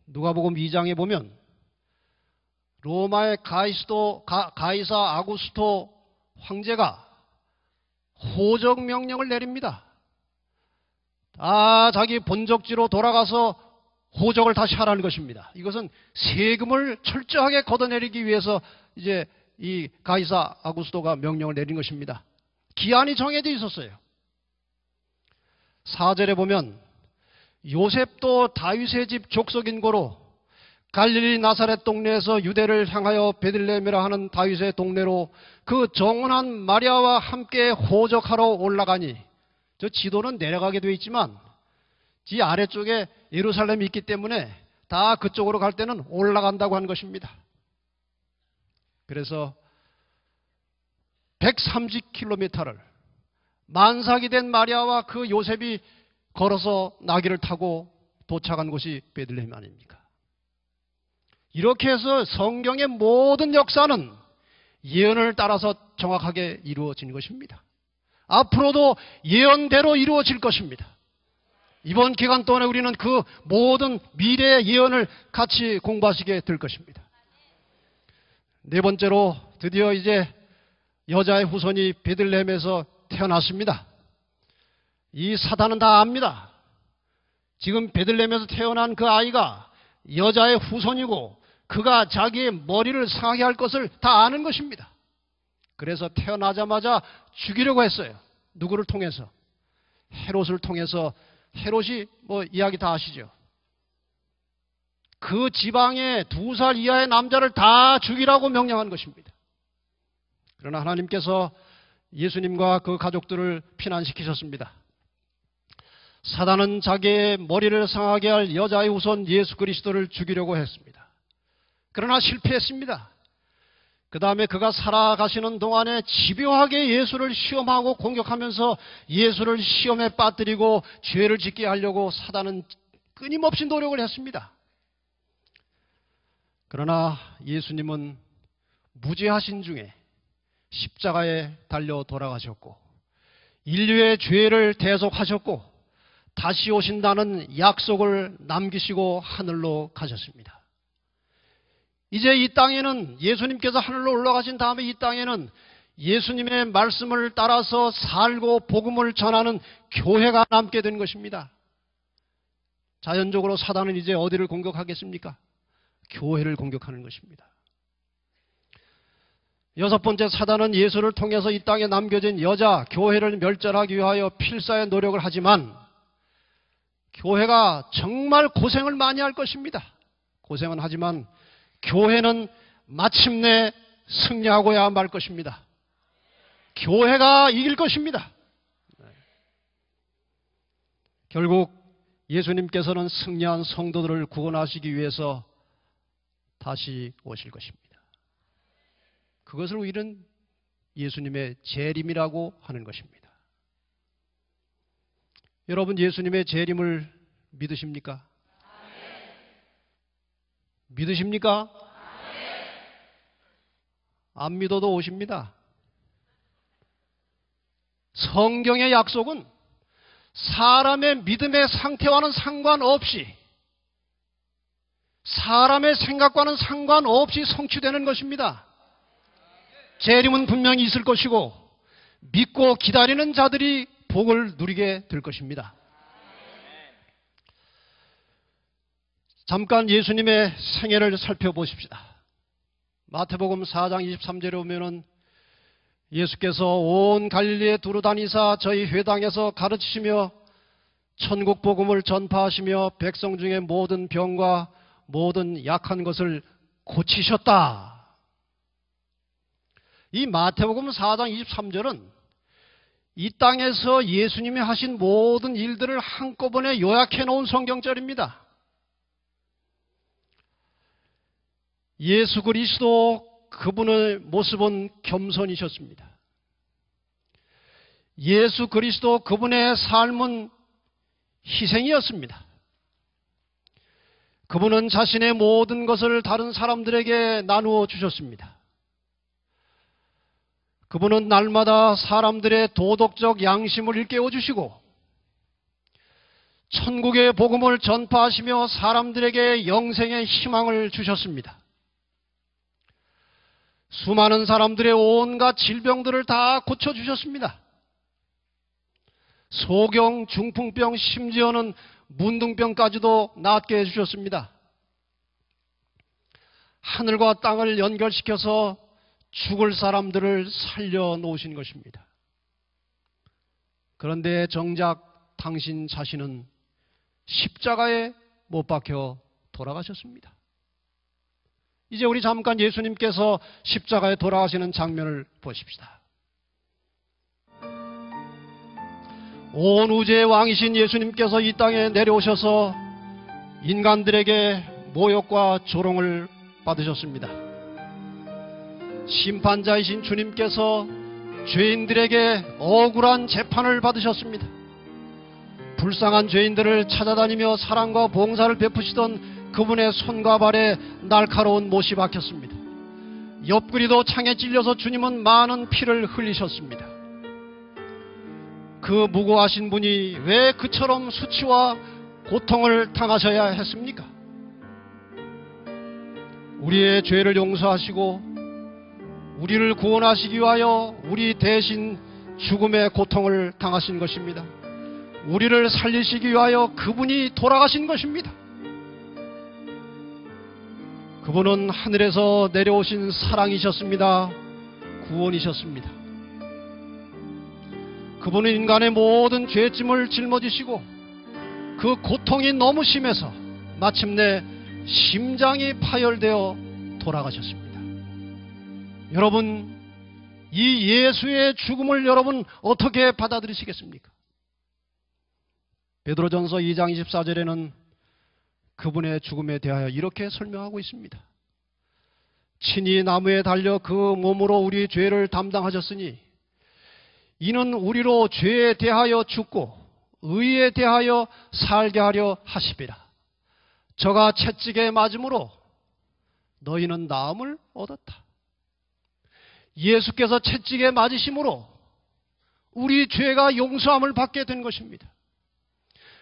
누가복음 2장에 보면 로마의 가이사 아구스토 황제가 호적 명령을 내립니다. 자기 본적지로 돌아가서 호적을 다시 하라는 것입니다. 이것은 세금을 철저하게 걷어내리기 위해서 이제 이 가이사 아구스토가 명령을 내린 것입니다. 기한이 정해져 있었어요. 4절에 보면 요셉도 다윗의 집 족속인 고로 갈릴리 나사렛 동네에서 유대를 향하여 베들레헴이라 하는 다윗의 동네로 그 정혼한 마리아와 함께 호적하러 올라가니, 저 지도는 내려가게 되어 있지만 지 아래쪽에 예루살렘이 있기 때문에 다 그쪽으로 갈 때는 올라간다고 하는 것입니다. 그래서 130km를 만삭이 된 마리아와 그 요셉이 걸어서 나귀를 타고 도착한 곳이 베들레헴 아닙니까? 이렇게 해서 성경의 모든 역사는 예언을 따라서 정확하게 이루어진 것입니다. 앞으로도 예언대로 이루어질 것입니다. 이번 기간 동안에 우리는 그 모든 미래의 예언을 같이 공부하시게 될 것입니다. 네 번째로 드디어 이제 여자의 후손이 베들레헴에서 태어났습니다. 이 사단은 다 압니다. 지금 베들레헴에서 태어난 그 아이가 여자의 후손이고 그가 자기의 머리를 상하게 할 것을 다 아는 것입니다. 그래서 태어나자마자 죽이려고 했어요. 누구를 통해서? 헤롯을 통해서. 헤롯이 이야기 다 아시죠? 그 지방의 2살 이하의 남자를 다 죽이라고 명령한 것입니다. 그러나 하나님께서 예수님과 그 가족들을 피난시키셨습니다. 사단은 자기의 머리를 상하게 할 여자의 후손 예수 그리스도를 죽이려고 했습니다. 그러나 실패했습니다. 그 다음에 그가 살아가시는 동안에 집요하게 예수를 시험하고 공격하면서 예수를 시험에 빠뜨리고 죄를 짓게 하려고 사단은 끊임없이 노력을 했습니다. 그러나 예수님은 무죄하신 중에 십자가에 달려 돌아가셨고 인류의 죄를 대속하셨고 다시 오신다는 약속을 남기시고 하늘로 가셨습니다. 이제 이 땅에는 예수님께서 하늘로 올라가신 다음에 이 땅에는 예수님의 말씀을 따라서 살고 복음을 전하는 교회가 남게 된 것입니다. 자연적으로 사단은 이제 어디를 공격하겠습니까? 교회를 공격하는 것입니다. 여섯 번째, 사단은 예수를 통해서 이 땅에 남겨진 여자, 교회를 멸절하기 위하여 필사의 노력을 하지만 교회가 정말 고생을 많이 할 것입니다. 고생은 하지만 교회는 마침내 승리하고야 말 것입니다. 교회가 이길 것입니다. 결국 예수님께서는 승리한 성도들을 구원하시기 위해서 다시 오실 것입니다. 그것을 우리는 예수님의 재림이라고 하는 것입니다. 여러분, 예수님의 재림을 믿으십니까? 믿으십니까? 안 믿어도 오십니다. 성경의 약속은 사람의 믿음의 상태와는 상관없이, 사람의 생각과는 상관없이 성취되는 것입니다. 재림은 분명히 있을 것이고 믿고 기다리는 자들이 복을 누리게 될 것입니다. 잠깐 예수님의 생애를 살펴보십시다. 마태복음 4장 23절에 보면은 예수께서 온 갈릴리에 두루 다니사 저희 회당에서 가르치시며 천국 복음을 전파하시며 백성 중에 모든 병과 모든 약한 것을 고치셨다. 이 마태복음 4장 23절은 이 땅에서 예수님이 하신 모든 일들을 한꺼번에 요약해 놓은 성경절입니다. 예수 그리스도 그분의 모습은 겸손이셨습니다. 예수 그리스도 그분의 삶은 희생이었습니다. 그분은 자신의 모든 것을 다른 사람들에게 나누어 주셨습니다. 그분은 날마다 사람들의 도덕적 양심을 일깨워 주시고 천국의 복음을 전파하시며 사람들에게 영생의 희망을 주셨습니다. 수많은 사람들의 온갖 질병들을 다 고쳐주셨습니다. 소경, 중풍병, 심지어는 문둥병까지도 낫게 해주셨습니다. 하늘과 땅을 연결시켜서 죽을 사람들을 살려놓으신 것입니다. 그런데 정작 당신 자신은 십자가에 못 박혀 돌아가셨습니다. 이제 우리 잠깐 예수님께서 십자가에 돌아가시는 장면을 보십시다. 온 우주의 왕이신 예수님께서 이 땅에 내려오셔서 인간들에게 모욕과 조롱을 받으셨습니다. 심판자이신 주님께서 죄인들에게 억울한 재판을 받으셨습니다. 불쌍한 죄인들을 찾아다니며 사랑과 봉사를 베푸시던 그분의 손과 발에 날카로운 못이 박혔습니다. 옆구리도 창에 찔려서 주님은 많은 피를 흘리셨습니다. 그 무고하신 분이 왜 그처럼 수치와 고통을 당하셔야 했습니까? 우리의 죄를 용서하시고 우리를 구원하시기 위하여 우리 대신 죽음의 고통을 당하신 것입니다. 우리를 살리시기 위하여 그분이 돌아가신 것입니다. 그분은 하늘에서 내려오신 사랑이셨습니다. 구원이셨습니다. 그분은 인간의 모든 죄짐을 짊어지시고 그 고통이 너무 심해서 마침내 심장이 파열되어 돌아가셨습니다. 여러분, 이 예수의 죽음을 여러분 어떻게 받아들이시겠습니까? 베드로전서 2장 24절에는 그분의 죽음에 대하여 이렇게 설명하고 있습니다. 친히 나무에 달려 그 몸으로 우리 죄를 담당하셨으니 이는 우리로 죄에 대하여 죽고 의에 대하여 살게 하려 하시리라. 저가 채찍에 맞음으로 너희는 나음을 얻었다. 예수께서 채찍에 맞으심으로 우리 죄가 용서함을 받게 된 것입니다.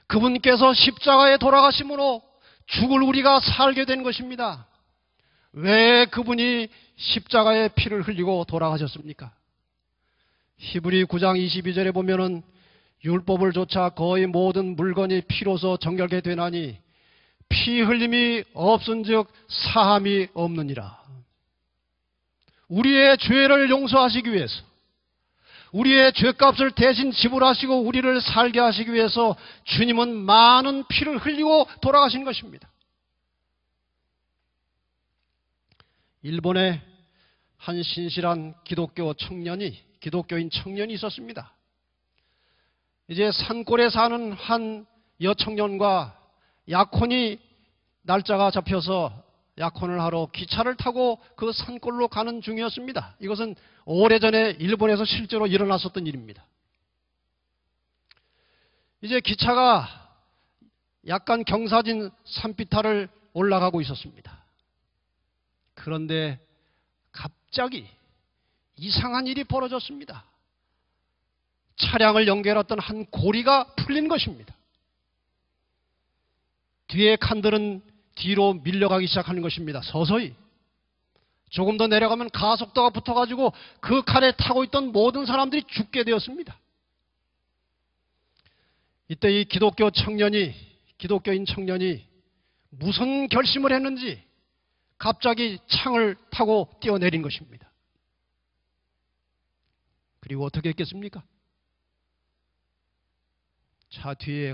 그분께서 십자가에 돌아가심으로 죽을 우리가 살게 된 것입니다. 왜 그분이 십자가에 피를 흘리고 돌아가셨습니까? 히브리 9장 22절에 보면은 율법을 조차 거의 모든 물건이 피로서 정결게 되나니 피 흘림이 없은즉 사함이 없느니라. 우리의 죄를 용서하시기 위해서, 우리의 죄값을 대신 지불하시고 우리를 살게 하시기 위해서 주님은 많은 피를 흘리고 돌아가신 것입니다. 일본에 한 신실한 기독교인 청년이 있었습니다. 이제 산골에 사는 한 여청년과 약혼이 날짜가 잡혀서 약혼을 하러 기차를 타고 그 산골로 가는 중이었습니다. 이것은 오래전에 일본에서 실제로 일어났었던 일입니다. 이제 기차가 약간 경사진 산비탈을 올라가고 있었습니다. 그런데 갑자기 이상한 일이 벌어졌습니다. 차량을 연결했던 한 고리가 풀린 것입니다. 뒤에 칸들은 뒤로 밀려가기 시작하는 것입니다. 서서히. 조금 더 내려가면 가속도가 붙어가지고 그 칸에 타고 있던 모든 사람들이 죽게 되었습니다. 이때 이 기독교인 청년이 무슨 결심을 했는지 갑자기 창을 타고 뛰어내린 것입니다. 그리고 어떻게 했겠습니까? 기차 뒤에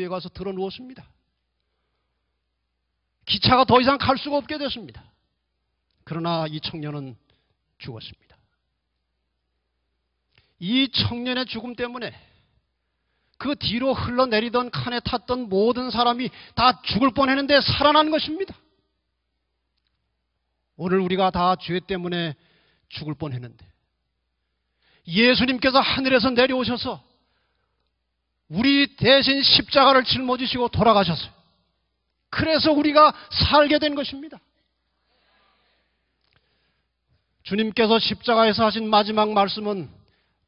가서 들어 누웠습니다. 기차가 더 이상 갈 수가 없게 됐습니다. 그러나 이 청년은 죽었습니다. 이 청년의 죽음 때문에 그 뒤로 흘러내리던 칸에 탔던 모든 사람이 다 죽을 뻔했는데 살아난 것입니다. 오늘 우리가 다 죄 때문에 죽을 뻔했는데 예수님께서 하늘에서 내려오셔서 우리 대신 십자가를 짊어지시고 돌아가셨어요. 그래서 우리가 살게 된 것입니다. 주님께서 십자가에서 하신 마지막 말씀은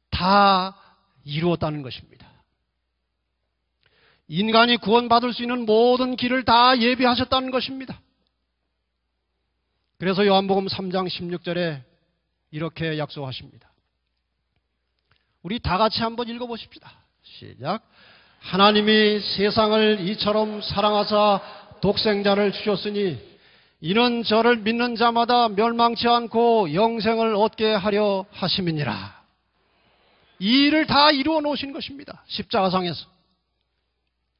다 이루었다는 것입니다. 인간이 구원받을 수 있는 모든 길을 다 예비하셨다는 것입니다. 그래서 요한복음 3장 16절에 이렇게 약속하십니다. 우리 다 같이 한번 읽어보십시다. 시작. 하나님이 세상을 이처럼 사랑하사 독생자를 주셨으니 이는 저를 믿는 자마다 멸망치 않고 영생을 얻게 하려 하심이니라. 이 일을 다 이루어 놓으신 것입니다. 십자가상에서.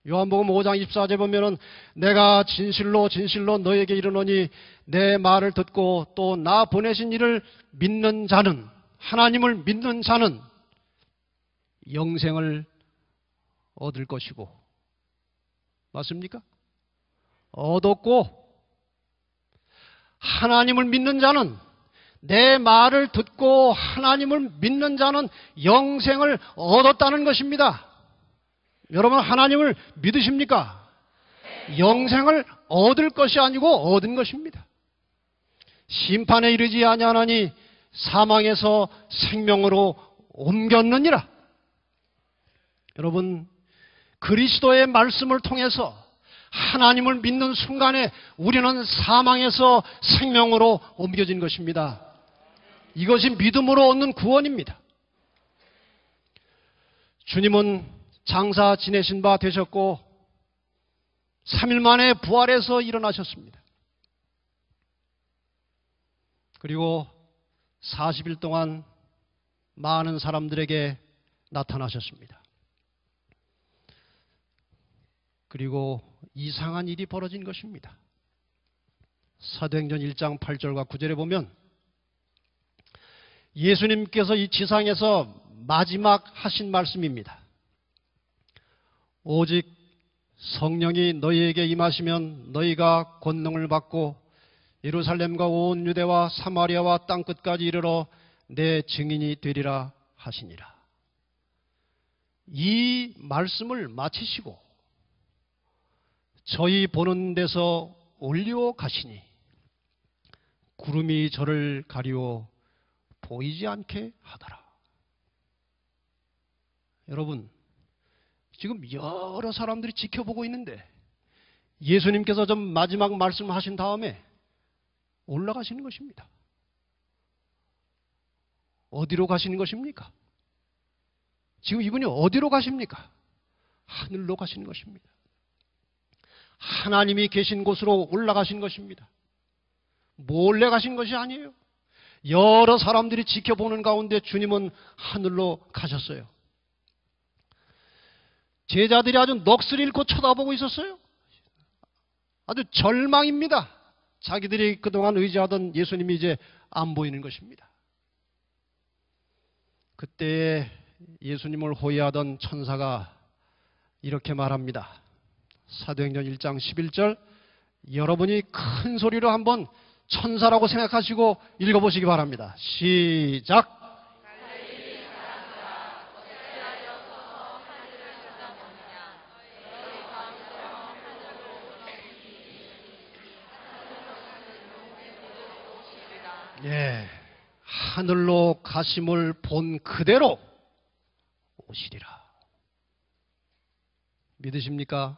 요한복음 5장 24절에 보면은 내가 진실로 진실로 너에게 이르노니 내 말을 듣고 또 나 보내신 이를 믿는 자는, 하나님을 믿는 자는 영생을 얻을 것이고, 맞습니까? 얻었고, 하나님을 믿는 자는, 내 말을 듣고 하나님을 믿는 자는 영생을 얻었다는 것입니다. 여러분 하나님을 믿으십니까? 영생을 얻을 것이 아니고 얻은 것입니다. 심판에 이르지 아니하나니 사망에서 생명으로 옮겼느니라. 여러분, 그리스도의 말씀을 통해서 하나님을 믿는 순간에 우리는 사망에서 생명으로 옮겨진 것입니다. 이것이 믿음으로 얻는 구원입니다. 주님은 장사 지내신 바 되셨고 3일 만에 부활해서 일어나셨습니다. 그리고 40일 동안 많은 사람들에게 나타나셨습니다. 그리고 이상한 일이 벌어진 것입니다. 사도행전 1장 8절과 9절에 보면 예수님께서 이 지상에서 마지막 하신 말씀입니다. 오직 성령이 너희에게 임하시면 너희가 권능을 받고 예루살렘과 온 유대와 사마리아와 땅끝까지 이르러 내 증인이 되리라 하시니라. 이 말씀을 마치시고 저희 보는 데서 올려 가시니 구름이 저를 가리워 보이지 않게 하더라. 여러분, 지금 여러 사람들이 지켜보고 있는데 예수님께서 좀 마지막 말씀하신 다음에 올라가시는 것입니다. 어디로 가시는 것입니까? 지금 이분이 어디로 가십니까? 하늘로 가시는 것입니다. 하나님이 계신 곳으로 올라가신 것입니다. 몰래 가신 것이 아니에요. 여러 사람들이 지켜보는 가운데 주님은 하늘로 가셨어요. 제자들이 아주 넋을 잃고 쳐다보고 있었어요. 아주 절망입니다. 자기들이 그동안 의지하던 예수님이 이제 안 보이는 것입니다. 그때 예수님을 호위하던 천사가 이렇게 말합니다. 사도행전 1장 11절, 여러분이 큰 소리로 한번 천사라고 생각하시고 읽어보시기 바랍니다. 시작! 예, 하늘로 가심을 본 그대로 오시리라. 믿으십니까?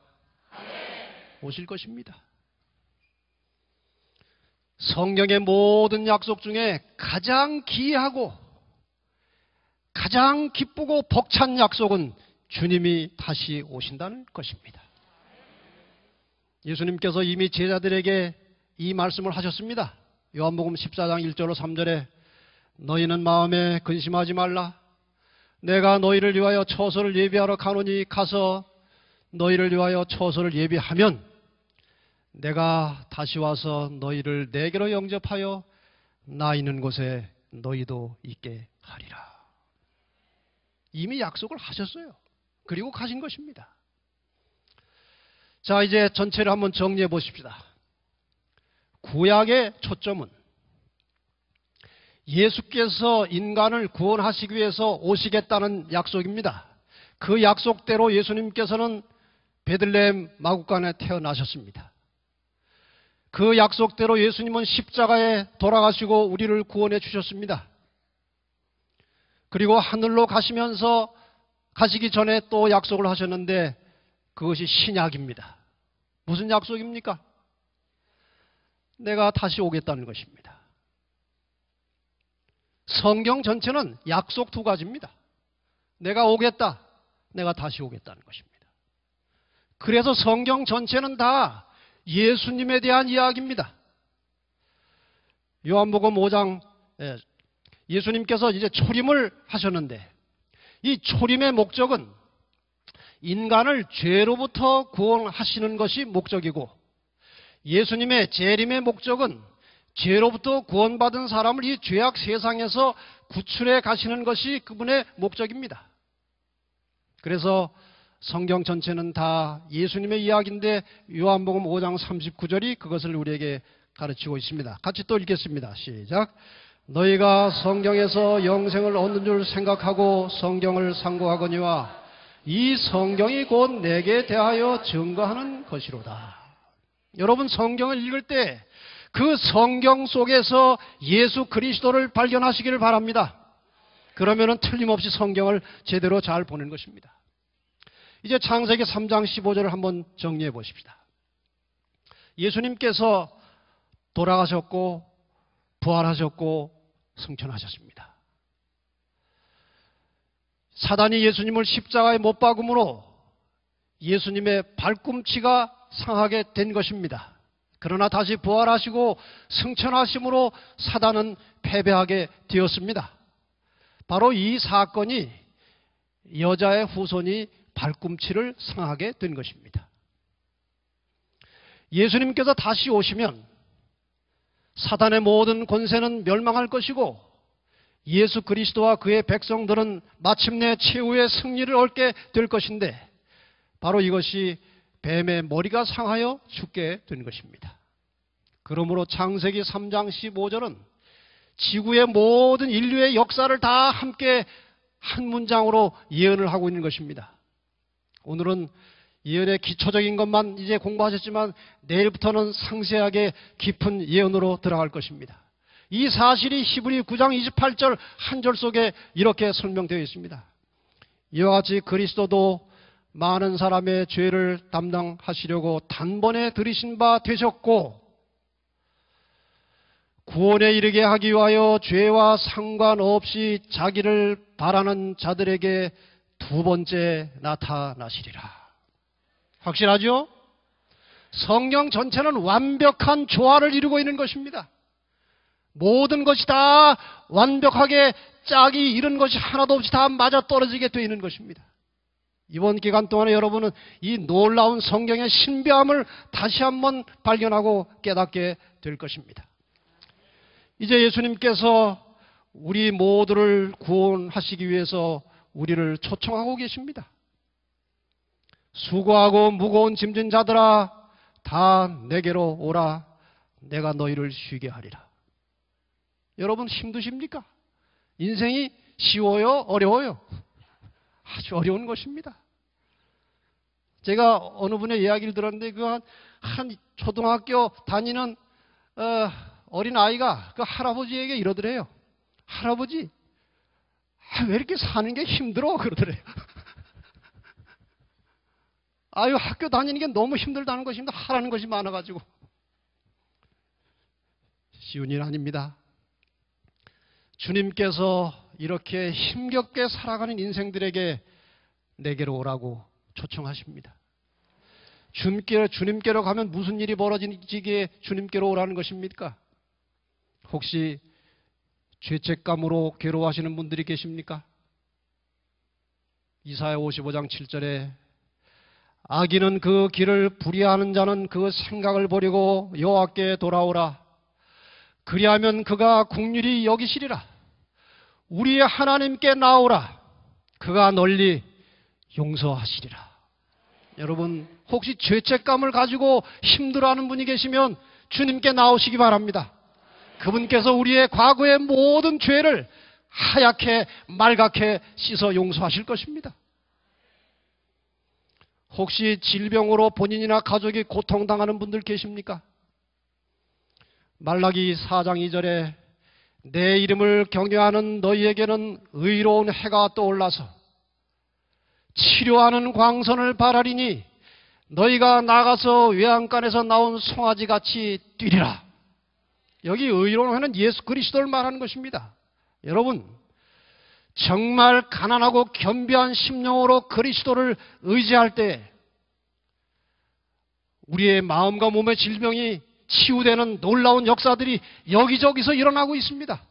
오실 것입니다. 성경의 모든 약속 중에 가장 귀하고 가장 기쁘고 벅찬 약속은 주님이 다시 오신다는 것입니다. 예수님께서 이미 제자들에게 이 말씀을 하셨습니다. 요한복음 14장 1절로 3절에 너희는 마음에 근심하지 말라. 내가 너희를 위하여 처소를 예비하러 가노니 가서 너희를 위하여 처소를 예비하면 내가 다시 와서 너희를 내게로 영접하여 나 있는 곳에 너희도 있게 하리라. 이미 약속을 하셨어요. 그리고 가신 것입니다. 자, 이제 전체를 한번 정리해 보십시다. 구약의 초점은 예수께서 인간을 구원하시기 위해서 오시겠다는 약속입니다. 그 약속대로 예수님께서는 베들레헴 마구간에 태어나셨습니다. 그 약속대로 예수님은 십자가에 돌아가시고 우리를 구원해 주셨습니다. 그리고 하늘로 가시면서 가시기 전에 또 약속을 하셨는데 그것이 신약입니다. 무슨 약속입니까? 내가 다시 오겠다는 것입니다. 성경 전체는 약속 두 가지입니다. 내가 오겠다, 내가 다시 오겠다는 것입니다. 그래서 성경 전체는 다 예수님에 대한 이야기입니다. 요한복음 5장, 예수님께서 이제 초림을 하셨는데 이 초림의 목적은 인간을 죄로부터 구원하시는 것이 목적이고 예수님의 재림의 목적은 죄로부터 구원받은 사람을 이 죄악 세상에서 구출해 가시는 것이 그분의 목적입니다. 그래서 성경 전체는 다 예수님의 이야기인데 요한복음 5장 39절이 그것을 우리에게 가르치고 있습니다. 같이 또 읽겠습니다. 시작. 너희가 성경에서 영생을 얻는 줄 생각하고 성경을 상고하거니와 이 성경이 곧 내게 대하여 증거하는 것이로다. 여러분 성경을 읽을 때 그 성경 속에서 예수 그리스도를 발견하시기를 바랍니다. 그러면은 틀림없이 성경을 제대로 잘 보는 것입니다. 이제 창세기 3장 15절을 한번 정리해 보십시다. 예수님께서 돌아가셨고 부활하셨고 승천하셨습니다. 사단이 예수님을 십자가에 못 박음으로 예수님의 발꿈치가 상하게 된 것입니다. 그러나 다시 부활하시고 승천하심으로 사단은 패배하게 되었습니다. 바로 이 사건이 여자의 후손이 발꿈치를 상하게 된 것입니다. 예수님께서 다시 오시면 사단의 모든 권세는 멸망할 것이고 예수 그리스도와 그의 백성들은 마침내 최후의 승리를 얻게 될 것인데 바로 이것이 뱀의 머리가 상하여 죽게 된 것입니다. 그러므로 창세기 3장 15절은 지구의 모든 인류의 역사를 다 함께 한 문장으로 예언을 하고 있는 것입니다. 오늘은 예언의 기초적인 것만 이제 공부하셨지만 내일부터는 상세하게 깊은 예언으로 들어갈 것입니다. 이 사실이 히브리 9장 28절 한 절 속에 이렇게 설명되어 있습니다. 이와 같이 그리스도도 많은 사람의 죄를 담당하시려고 단번에 들이신 바 되셨고 구원에 이르게 하기 위하여 죄와 상관없이 자기를 바라는 자들에게 두 번째 나타나시리라. 확실하죠? 성경 전체는 완벽한 조화를 이루고 있는 것입니다. 모든 것이 다 완벽하게 짝이 이런 것이 하나도 없이 다 맞아떨어지게 되어 있는 것입니다. 이번 기간 동안에 여러분은 이 놀라운 성경의 신비함을 다시 한번 발견하고 깨닫게 될 것입니다. 이제 예수님께서 우리 모두를 구원하시기 위해서 우리를 초청하고 계십니다. 수고하고 무거운 짐진 자들아 다 내게로 오라. 내가 너희를 쉬게 하리라. 여러분 힘드십니까? 인생이 쉬워요? 어려워요? 아주 어려운 것입니다. 제가 어느 분의 이야기를 들었는데 한 초등학교 다니는 어린 아이가 그 할아버지에게 이러더래요. 할아버지, 왜 이렇게 사는 게 힘들어? 그러더래요. 아유, 학교 다니는 게 너무 힘들다는 것입니다. 하라는 것이 많아가지고. 쉬운 일 아닙니다. 주님께서 이렇게 힘겹게 살아가는 인생들에게 내게로 오라고 초청하십니다. 주님께로 가면 무슨 일이 벌어지기에 주님께로 오라는 것입니까? 혹시 죄책감으로 괴로워하시는 분들이 계십니까? 이사야 55장 7절에 악인은 그 길을 불의하는 자는 그 생각을 버리고 여호와께 돌아오라. 그리하면 그가 긍휼히 여기시리라. 우리의 하나님께 나오라. 그가 널리 용서하시리라. 여러분 혹시 죄책감을 가지고 힘들어하는 분이 계시면 주님께 나오시기 바랍니다. 그분께서 우리의 과거의 모든 죄를 하얗게 말갛게 씻어 용서하실 것입니다. 혹시 질병으로 본인이나 가족이 고통당하는 분들 계십니까? 말라기 4장 2절에 내 이름을 경외하는 너희에게는 의로운 해가 떠올라서 치료하는 광선을 바라리니 너희가 나가서 외양간에서 나온 송아지같이 뛰리라. 여기 의로운 해는 예수 그리스도를 말하는 것입니다. 여러분 정말 가난하고 겸비한 심령으로 그리스도를 의지할 때 우리의 마음과 몸의 질병이 치유되는 놀라운 역사들이 여기저기서 일어나고 있습니다.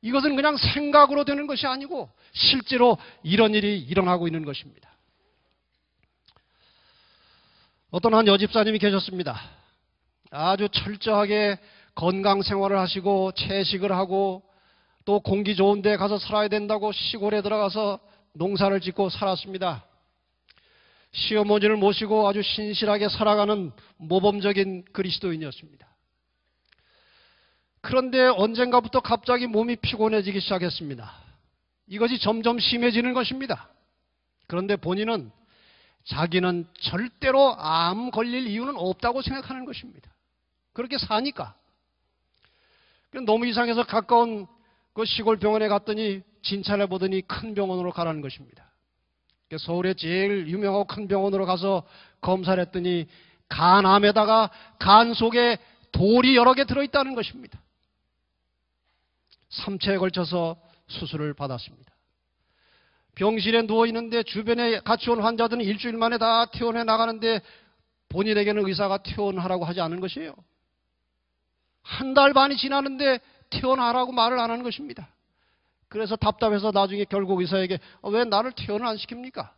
이것은 그냥 생각으로 되는 것이 아니고 실제로 이런 일이 일어나고 있는 것입니다. 어떤 한 여집사님이 계셨습니다. 아주 철저하게 건강 생활을 하시고 채식을 하고 또 공기 좋은 데 가서 살아야 된다고 시골에 들어가서 농사를 짓고 살았습니다. 시어머니를 모시고 아주 신실하게 살아가는 모범적인 그리스도인이었습니다. 그런데 언젠가부터 갑자기 몸이 피곤해지기 시작했습니다. 이것이 점점 심해지는 것입니다. 그런데 본인은 자기는 절대로 암 걸릴 이유는 없다고 생각하는 것입니다. 그렇게 사니까. 너무 이상해서 가까운 그 시골 병원에 갔더니 진찰해 보더니 큰 병원으로 가라는 것입니다. 서울에 제일 유명하고 큰 병원으로 가서 검사를 했더니 간암에다가 간 속에 돌이 여러 개 들어있다는 것입니다. 3차에 걸쳐서 수술을 받았습니다. 병실에 누워있는데 주변에 같이 온 환자들은 일주일 만에 다 퇴원해 나가는데 본인에게는 의사가 퇴원하라고 하지 않은 것이에요. 한 달 반이 지났는데 퇴원하라고 말을 안 하는 것입니다. 그래서 답답해서 나중에 결국 의사에게 왜 나를 퇴원을 안 시킵니까?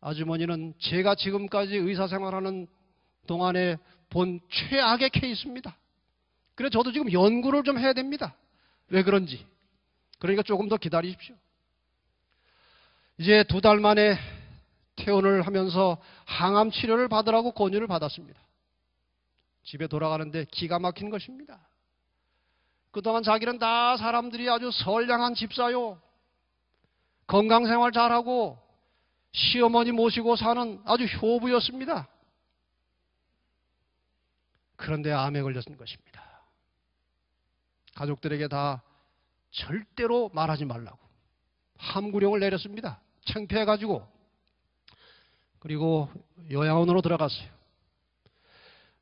아주머니는 제가 지금까지 의사생활하는 동안에 본 최악의 케이스입니다. 그래서 저도 지금 연구를 좀 해야 됩니다. 왜 그런지. 그러니까 조금 더 기다리십시오. 이제 2달 만에 퇴원을 하면서 항암 치료를 받으라고 권유를 받았습니다. 집에 돌아가는데 기가 막힌 것입니다. 그동안 자기는 다 사람들이 아주 선량한 집사요. 건강생활 잘하고 시어머니 모시고 사는 아주 효부였습니다. 그런데 암에 걸렸던 것입니다. 가족들에게 다 절대로 말하지 말라고 함구령을 내렸습니다. 창피해가지고. 그리고 요양원으로 들어갔어요.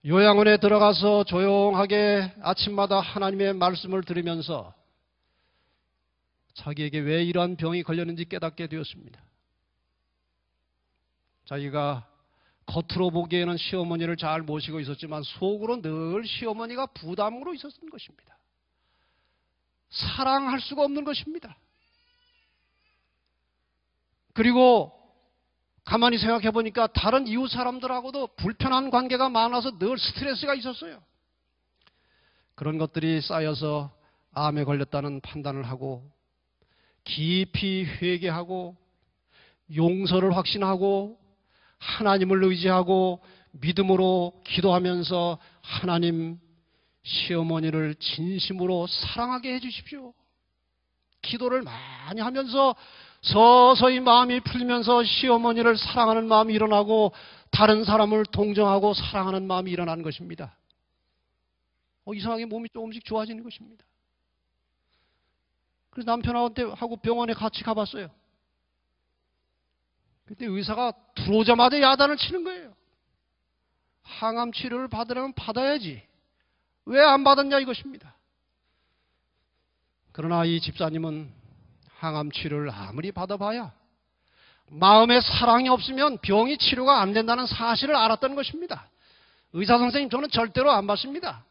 요양원에 들어가서 조용하게 아침마다 하나님의 말씀을 들으면서 자기에게 왜 이러한 병이 걸렸는지 깨닫게 되었습니다. 자기가 겉으로 보기에는 시어머니를 잘 모시고 있었지만 속으로 늘 시어머니가 부담으로 있었던 것입니다. 사랑할 수가 없는 것입니다. 그리고 가만히 생각해 보니까 다른 이웃 사람들하고도 불편한 관계가 많아서 늘 스트레스가 있었어요. 그런 것들이 쌓여서 암에 걸렸다는 판단을 하고 깊이 회개하고 용서를 확신하고 하나님을 의지하고 믿음으로 기도하면서 하나님, 시어머니를 진심으로 사랑하게 해주십시오. 기도를 많이 하면서 서서히 마음이 풀리면서 시어머니를 사랑하는 마음이 일어나고 다른 사람을 동정하고 사랑하는 마음이 일어나는 것입니다. 이상하게 몸이 조금씩 좋아지는 것입니다. 그래서 남편하고 병원에 같이 가봤어요. 그때 의사가 들어오자마자 야단을 치는 거예요. 항암 치료를 받으려면 받아야지. 왜 안 받았냐 이것입니다. 그러나 이 집사님은 항암 치료를 아무리 받아봐야 마음에 사랑이 없으면 병이 치료가 안 된다는 사실을 알았던 것입니다. 의사 선생님, 저는 절대로 안 받습니다.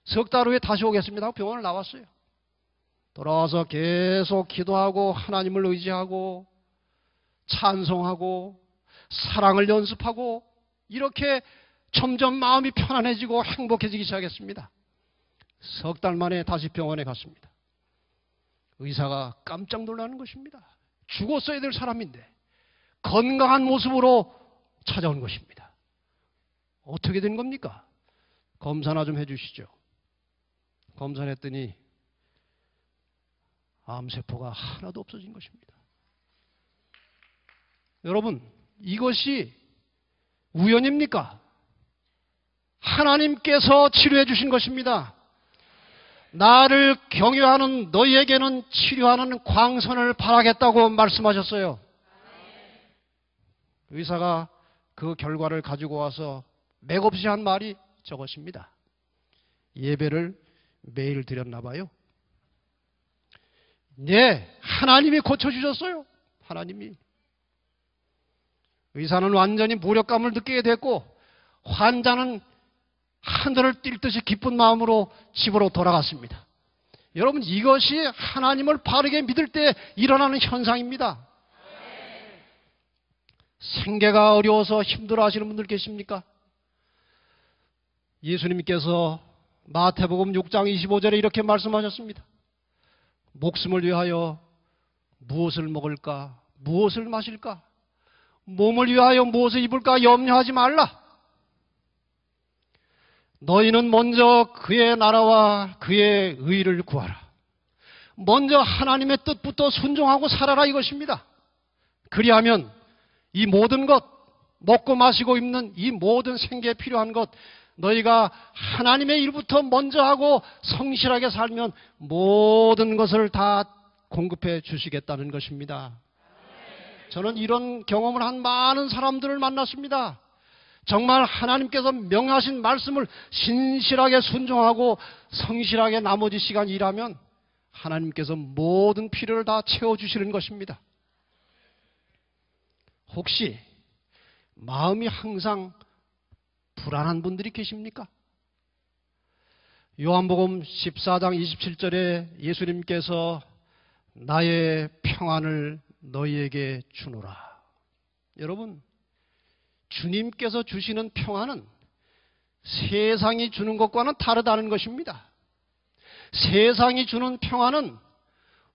석 달 후에 다시 오겠습니다 하고 병원을 나왔어요. 돌아와서 계속 기도하고 하나님을 의지하고 찬송하고 사랑을 연습하고 이렇게 점점 마음이 편안해지고 행복해지기 시작했습니다. 석 달 만에 다시 병원에 갔습니다. 의사가 깜짝 놀라는 것입니다. 죽었어야 될 사람인데 건강한 모습으로 찾아온 것입니다. 어떻게 된 겁니까? 검사나 좀 해주시죠. 검사를 했더니 암세포가 하나도 없어진 것입니다. 여러분, 이것이 우연입니까? 하나님께서 치료해 주신 것입니다. 나를 경외하는 너희에게는 치료하는 광선을 바라겠다고 말씀하셨어요. 의사가 그 결과를 가지고 와서 맥없이 한 말이 저것입니다. 예배를 매일 드렸나 봐요. 네, 하나님이 고쳐주셨어요. 하나님이. 의사는 완전히 무력감을 느끼게 됐고 환자는 하늘을 뛸 듯이 기쁜 마음으로 집으로 돌아갔습니다. 여러분, 이것이 하나님을 바르게 믿을 때 일어나는 현상입니다. 생계가 어려워서 힘들어 하시는 분들 계십니까? 예수님께서 마태복음 6장 25절에 이렇게 말씀하셨습니다. 목숨을 위하여 무엇을 먹을까? 무엇을 마실까? 몸을 위하여 무엇을 입을까? 염려하지 말라. 너희는 먼저 그의 나라와 그의 의를 구하라. 먼저 하나님의 뜻부터 순종하고 살아라 이것입니다. 그리하면 이 모든 것, 먹고 마시고 입는 이 모든 생계에 필요한 것, 너희가 하나님의 일부터 먼저 하고 성실하게 살면 모든 것을 다 공급해 주시겠다는 것입니다. 저는 이런 경험을 한 많은 사람들을 만났습니다. 정말 하나님께서 명하신 말씀을 신실하게 순종하고 성실하게 나머지 시간 일하면 하나님께서 모든 필요를 다 채워주시는 것입니다. 혹시 마음이 항상 불안한 분들이 계십니까? 요한복음 14장 27절에 예수님께서 나의 평안을 너희에게 주노라. 여러분, 주님께서 주시는 평안은 세상이 주는 것과는 다르다는 것입니다. 세상이 주는 평안은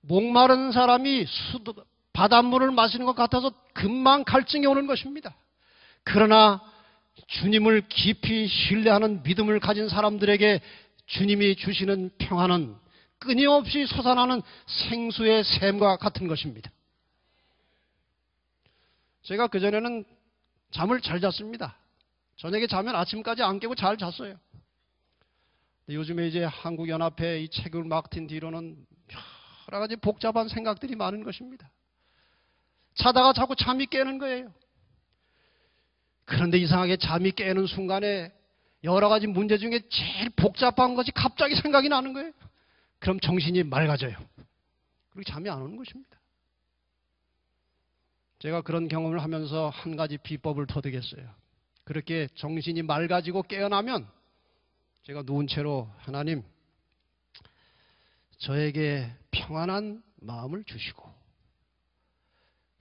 목마른 사람이 바닷물을 마시는 것 같아서 금방 갈증이 오는 것입니다. 그러나 주님을 깊이 신뢰하는 믿음을 가진 사람들에게 주님이 주시는 평안은 끊임없이 솟아나는 생수의 샘과 같은 것입니다. 제가 그전에는 잠을 잘 잤습니다. 저녁에 자면 아침까지 안 깨고 잘 잤어요. 요즘에 이제 한국연합회 이 책을 막 튼 뒤로는 여러 가지 복잡한 생각들이 많은 것입니다. 자다가 자꾸 잠이 깨는 거예요. 그런데 이상하게 잠이 깨는 순간에 여러 가지 문제 중에 제일 복잡한 것이 갑자기 생각이 나는 거예요. 그럼 정신이 맑아져요. 그리고 잠이 안 오는 것입니다. 제가 그런 경험을 하면서 한 가지 비법을 터득했어요. 그렇게 정신이 맑아지고 깨어나면 제가 누운 채로 하나님, 저에게 평안한 마음을 주시고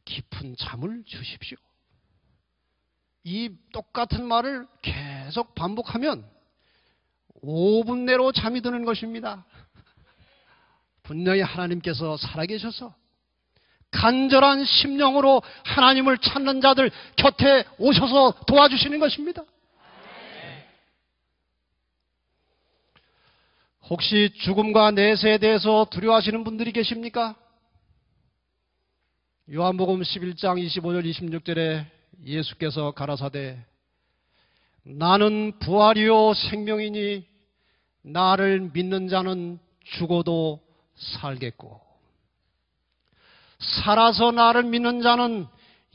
깊은 잠을 주십시오. 이 똑같은 말을 계속 반복하면 5분 내로 잠이 드는 것입니다. 분명히 하나님께서 살아계셔서 간절한 심령으로 하나님을 찾는 자들 곁에 오셔서 도와주시는 것입니다. 혹시 죽음과 내세에 대해서 두려워하시는 분들이 계십니까? 요한복음 11장 25절 26절에 예수께서 가라사대 나는 부활이요 생명이니 나를 믿는 자는 죽어도 살겠고 살아서 나를 믿는 자는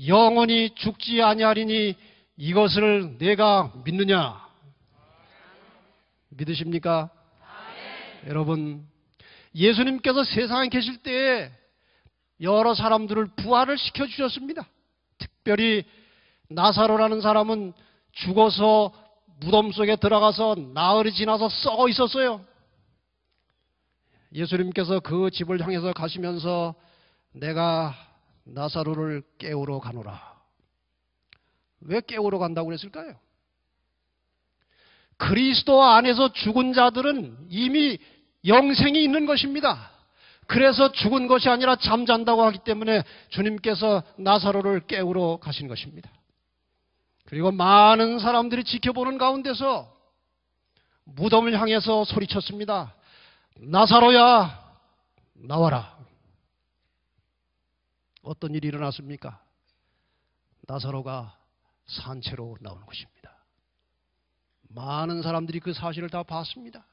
영원히 죽지 아니하리니 이것을 내가 믿느냐? 믿으십니까? 여러분, 예수님께서 세상에 계실 때에 여러 사람들을 부활을 시켜주셨습니다. 특별히 나사로라는 사람은 죽어서 무덤 속에 들어가서 나흘이 지나서 썩어 있었어요. 예수님께서 그 집을 향해서 가시면서 내가 나사로를 깨우러 가노라. 왜 깨우러 간다고 그랬을까요? 그리스도 안에서 죽은 자들은 이미 영생이 있는 것입니다. 그래서 죽은 것이 아니라 잠잔다고 하기 때문에 주님께서 나사로를 깨우러 가신 것입니다. 그리고 많은 사람들이 지켜보는 가운데서 무덤을 향해서 소리쳤습니다. 나사로야, 나와라. 어떤 일이 일어났습니까? 나사로가 산채로 나오는 것입니다. 많은 사람들이 그 사실을 다 봤습니다.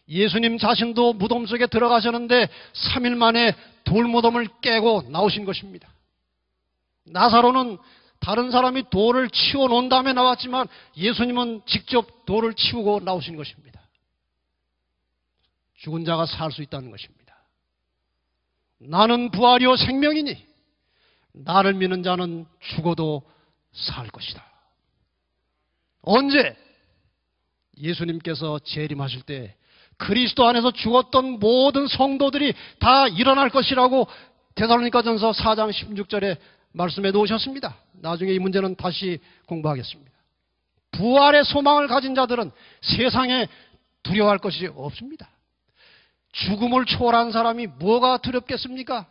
예수님 자신도 무덤 속에 들어가셨는데 3일 만에 돌무덤을 깨고 나오신 것입니다. 나사로는 다른 사람이 돌을 치워 놓은 다음에 나왔지만 예수님은 직접 돌을 치우고 나오신 것입니다. 죽은 자가 살 수 있다는 것입니다. 나는 부활이요 생명이니 나를 믿는 자는 죽어도 살 것이다. 언제? 예수님께서 재림하실 때 그리스도 안에서 죽었던 모든 성도들이 다 일어날 것이라고 데살로니가전서 4장 16절에 말씀해 놓으셨습니다. 나중에 이 문제는 다시 공부하겠습니다. 부활의 소망을 가진 자들은 세상에 두려워할 것이 없습니다. 죽음을 초월한 사람이 뭐가 두렵겠습니까?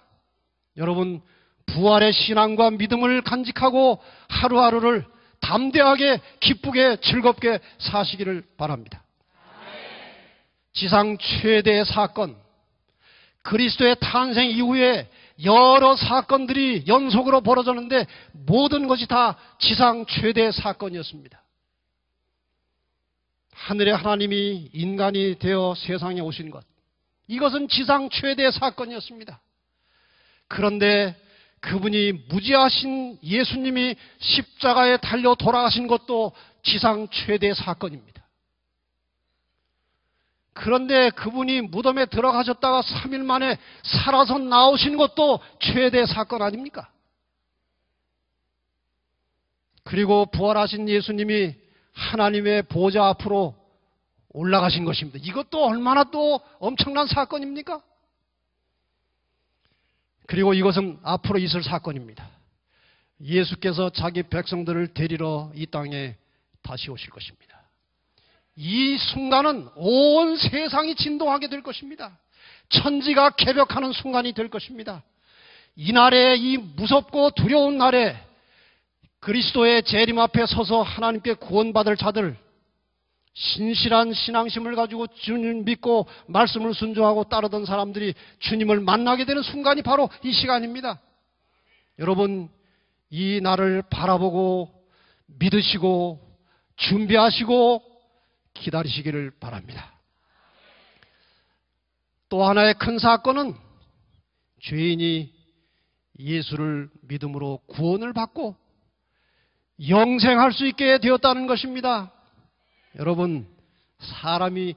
여러분, 부활의 신앙과 믿음을 간직하고 하루하루를 담대하게 기쁘게 즐겁게 사시기를 바랍니다. 지상 최대의 사건, 그리스도의 탄생 이후에 여러 사건들이 연속으로 벌어졌는데 모든 것이 다 지상 최대 사건이었습니다. 하늘의 하나님이 인간이 되어 세상에 오신 것, 이것은 지상 최대 사건이었습니다. 그런데 그분이 무지하신 예수님이 십자가에 달려 돌아가신 것도 지상 최대 사건입니다. 그런데 그분이 무덤에 들어가셨다가 3일 만에 살아서 나오신 것도 최대 사건 아닙니까? 그리고 부활하신 예수님이 하나님의 보좌 앞으로 올라가신 것입니다. 이것도 얼마나 또 엄청난 사건입니까? 그리고 이것은 앞으로 있을 사건입니다. 예수께서 자기 백성들을 데리러 이 땅에 다시 오실 것입니다. 이 순간은 온 세상이 진동하게 될 것입니다. 천지가 개벽하는 순간이 될 것입니다. 이날에, 이 무섭고 두려운 날에 그리스도의 재림 앞에 서서 하나님께 구원받을 자들, 신실한 신앙심을 가지고 주님 믿고 말씀을 순종하고 따르던 사람들이 주님을 만나게 되는 순간이 바로 이 시간입니다. 여러분, 이 날을 바라보고 믿으시고 준비하시고 기다리시기를 바랍니다. 또 하나의 큰 사건은 죄인이 예수를 믿음으로 구원을 받고 영생할 수 있게 되었다는 것입니다. 여러분, 사람이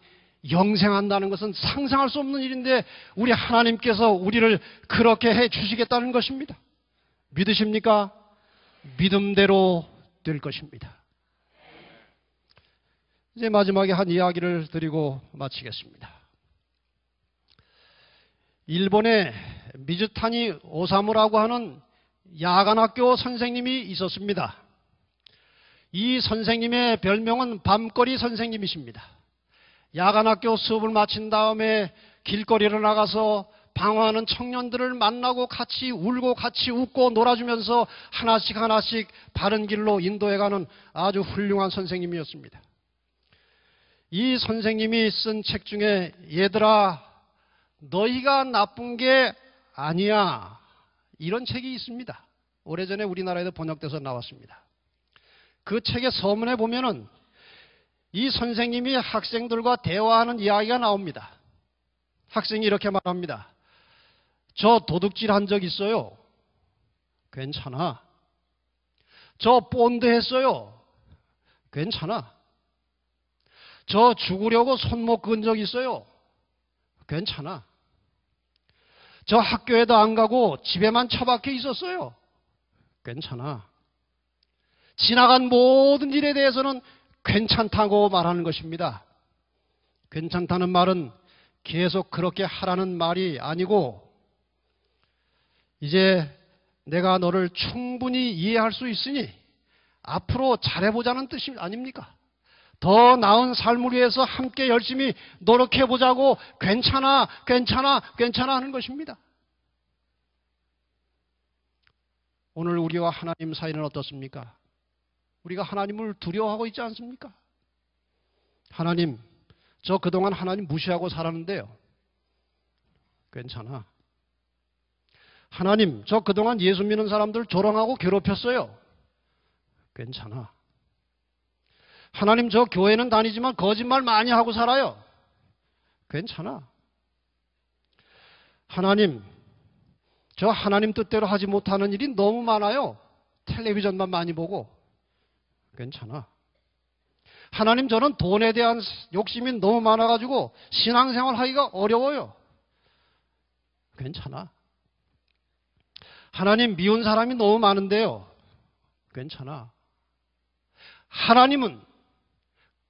영생한다는 것은 상상할 수 없는 일인데 우리 하나님께서 우리를 그렇게 해 주시겠다는 것입니다. 믿으십니까? 믿음대로 될 것입니다. 이제 마지막에 한 이야기를 드리고 마치겠습니다. 일본에 미즈타니 오사무라고 하는 야간학교 선생님이 있었습니다. 이 선생님의 별명은 밤거리 선생님이십니다. 야간학교 수업을 마친 다음에 길거리로 나가서 방황하는 청년들을 만나고 같이 울고 같이 웃고 놀아주면서 하나씩 하나씩 바른 길로 인도해가는 아주 훌륭한 선생님이었습니다. 이 선생님이 쓴 책 중에 얘들아, 너희가 나쁜 게 아니야, 이런 책이 있습니다. 오래전에 우리나라에도 번역돼서 나왔습니다. 그 책의 서문에 보면은 이 선생님이 학생들과 대화하는 이야기가 나옵니다. 학생이 이렇게 말합니다. 저 도둑질 한 적 있어요. 괜찮아. 저 본드 했어요. 괜찮아. 저 죽으려고 손목 그은 적 있어요. 괜찮아. 저 학교에도 안 가고 집에만 처박혀 있었어요. 괜찮아. 지나간 모든 일에 대해서는 괜찮다고 말하는 것입니다. 괜찮다는 말은 계속 그렇게 하라는 말이 아니고, 이제 내가 너를 충분히 이해할 수 있으니 앞으로 잘해보자는 뜻이 아닙니까? 더 나은 삶을 위해서 함께 열심히 노력해보자고 괜찮아, 괜찮아, 괜찮아 하는 것입니다. 오늘 우리와 하나님 사이는 어떻습니까? 우리가 하나님을 두려워하고 있지 않습니까? 하나님, 저 그동안 하나님 무시하고 살았는데요. 괜찮아. 하나님, 저 그동안 예수 믿는 사람들 조롱하고 괴롭혔어요. 괜찮아. 하나님, 저 교회는 다니지만 거짓말 많이 하고 살아요. 괜찮아. 하나님, 저 하나님 뜻대로 하지 못하는 일이 너무 많아요. 텔레비전만 많이 보고. 괜찮아. 하나님, 저는 돈에 대한 욕심이 너무 많아가지고 신앙생활 하기가 어려워요. 괜찮아. 하나님, 미운 사람이 너무 많은데요. 괜찮아. 하나님은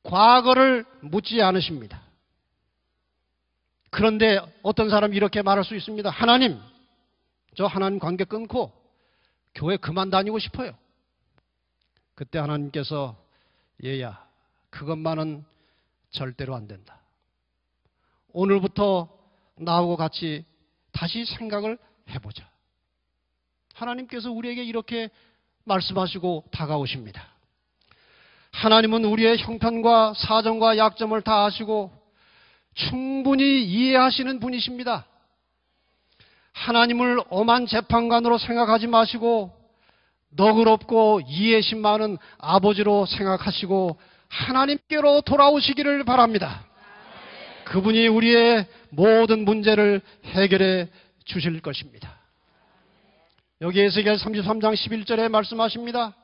과거를 묻지 않으십니다. 그런데 어떤 사람이 이렇게 말할 수 있습니다. 하나님, 저 하나님 관계 끊고 교회 그만 다니고 싶어요. 그때 하나님께서 얘야, 그것만은 절대로 안 된다. 오늘부터 나하고 같이 다시 생각을 해보자. 하나님께서 우리에게 이렇게 말씀하시고 다가오십니다. 하나님은 우리의 형편과 사정과 약점을 다 아시고 충분히 이해하시는 분이십니다. 하나님을 엄한 재판관으로 생각하지 마시고 너그럽고 이해심 많은 아버지로 생각하시고 하나님께로 돌아오시기를 바랍니다. 그분이 우리의 모든 문제를 해결해 주실 것입니다. 여기 에스겔 33장 11절에 말씀하십니다.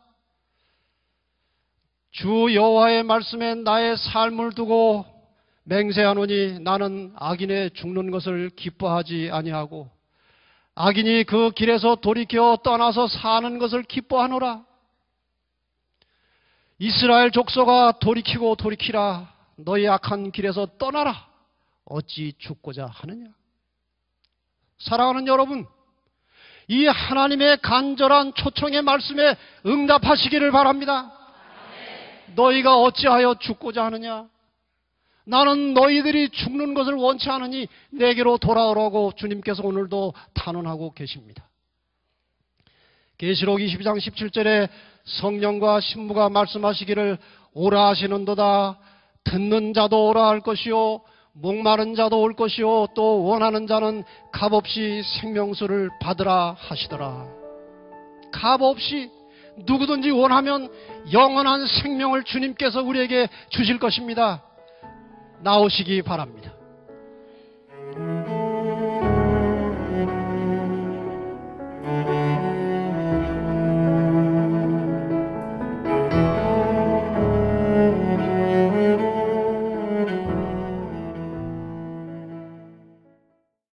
주 여호와의 말씀에 나의 삶을 두고 맹세하노니 나는 악인의 죽는 것을 기뻐하지 아니하고 악인이 그 길에서 돌이켜 떠나서 사는 것을 기뻐하노라. 이스라엘 족속아 돌이키고 돌이키라. 너희 악한 길에서 떠나라. 어찌 죽고자 하느냐. 사랑하는 여러분, 이 하나님의 간절한 초청의 말씀에 응답하시기를 바랍니다. 너희가 어찌하여 죽고자 하느냐. 나는 너희들이 죽는 것을 원치 않으니 내게로 돌아오라고 주님께서 오늘도 탄원하고 계십니다. 계시록 22장 17절에 성령과 신부가 말씀하시기를 오라 하시는도다. 듣는 자도 오라 할 것이요 목마른 자도 올 것이요 또 원하는 자는 값없이 생명수를 받으라 하시더라. 값없이 누구든지 원하면 영원한 생명을 주님께서 우리에게 주실 것입니다. 나오시기 바랍니다.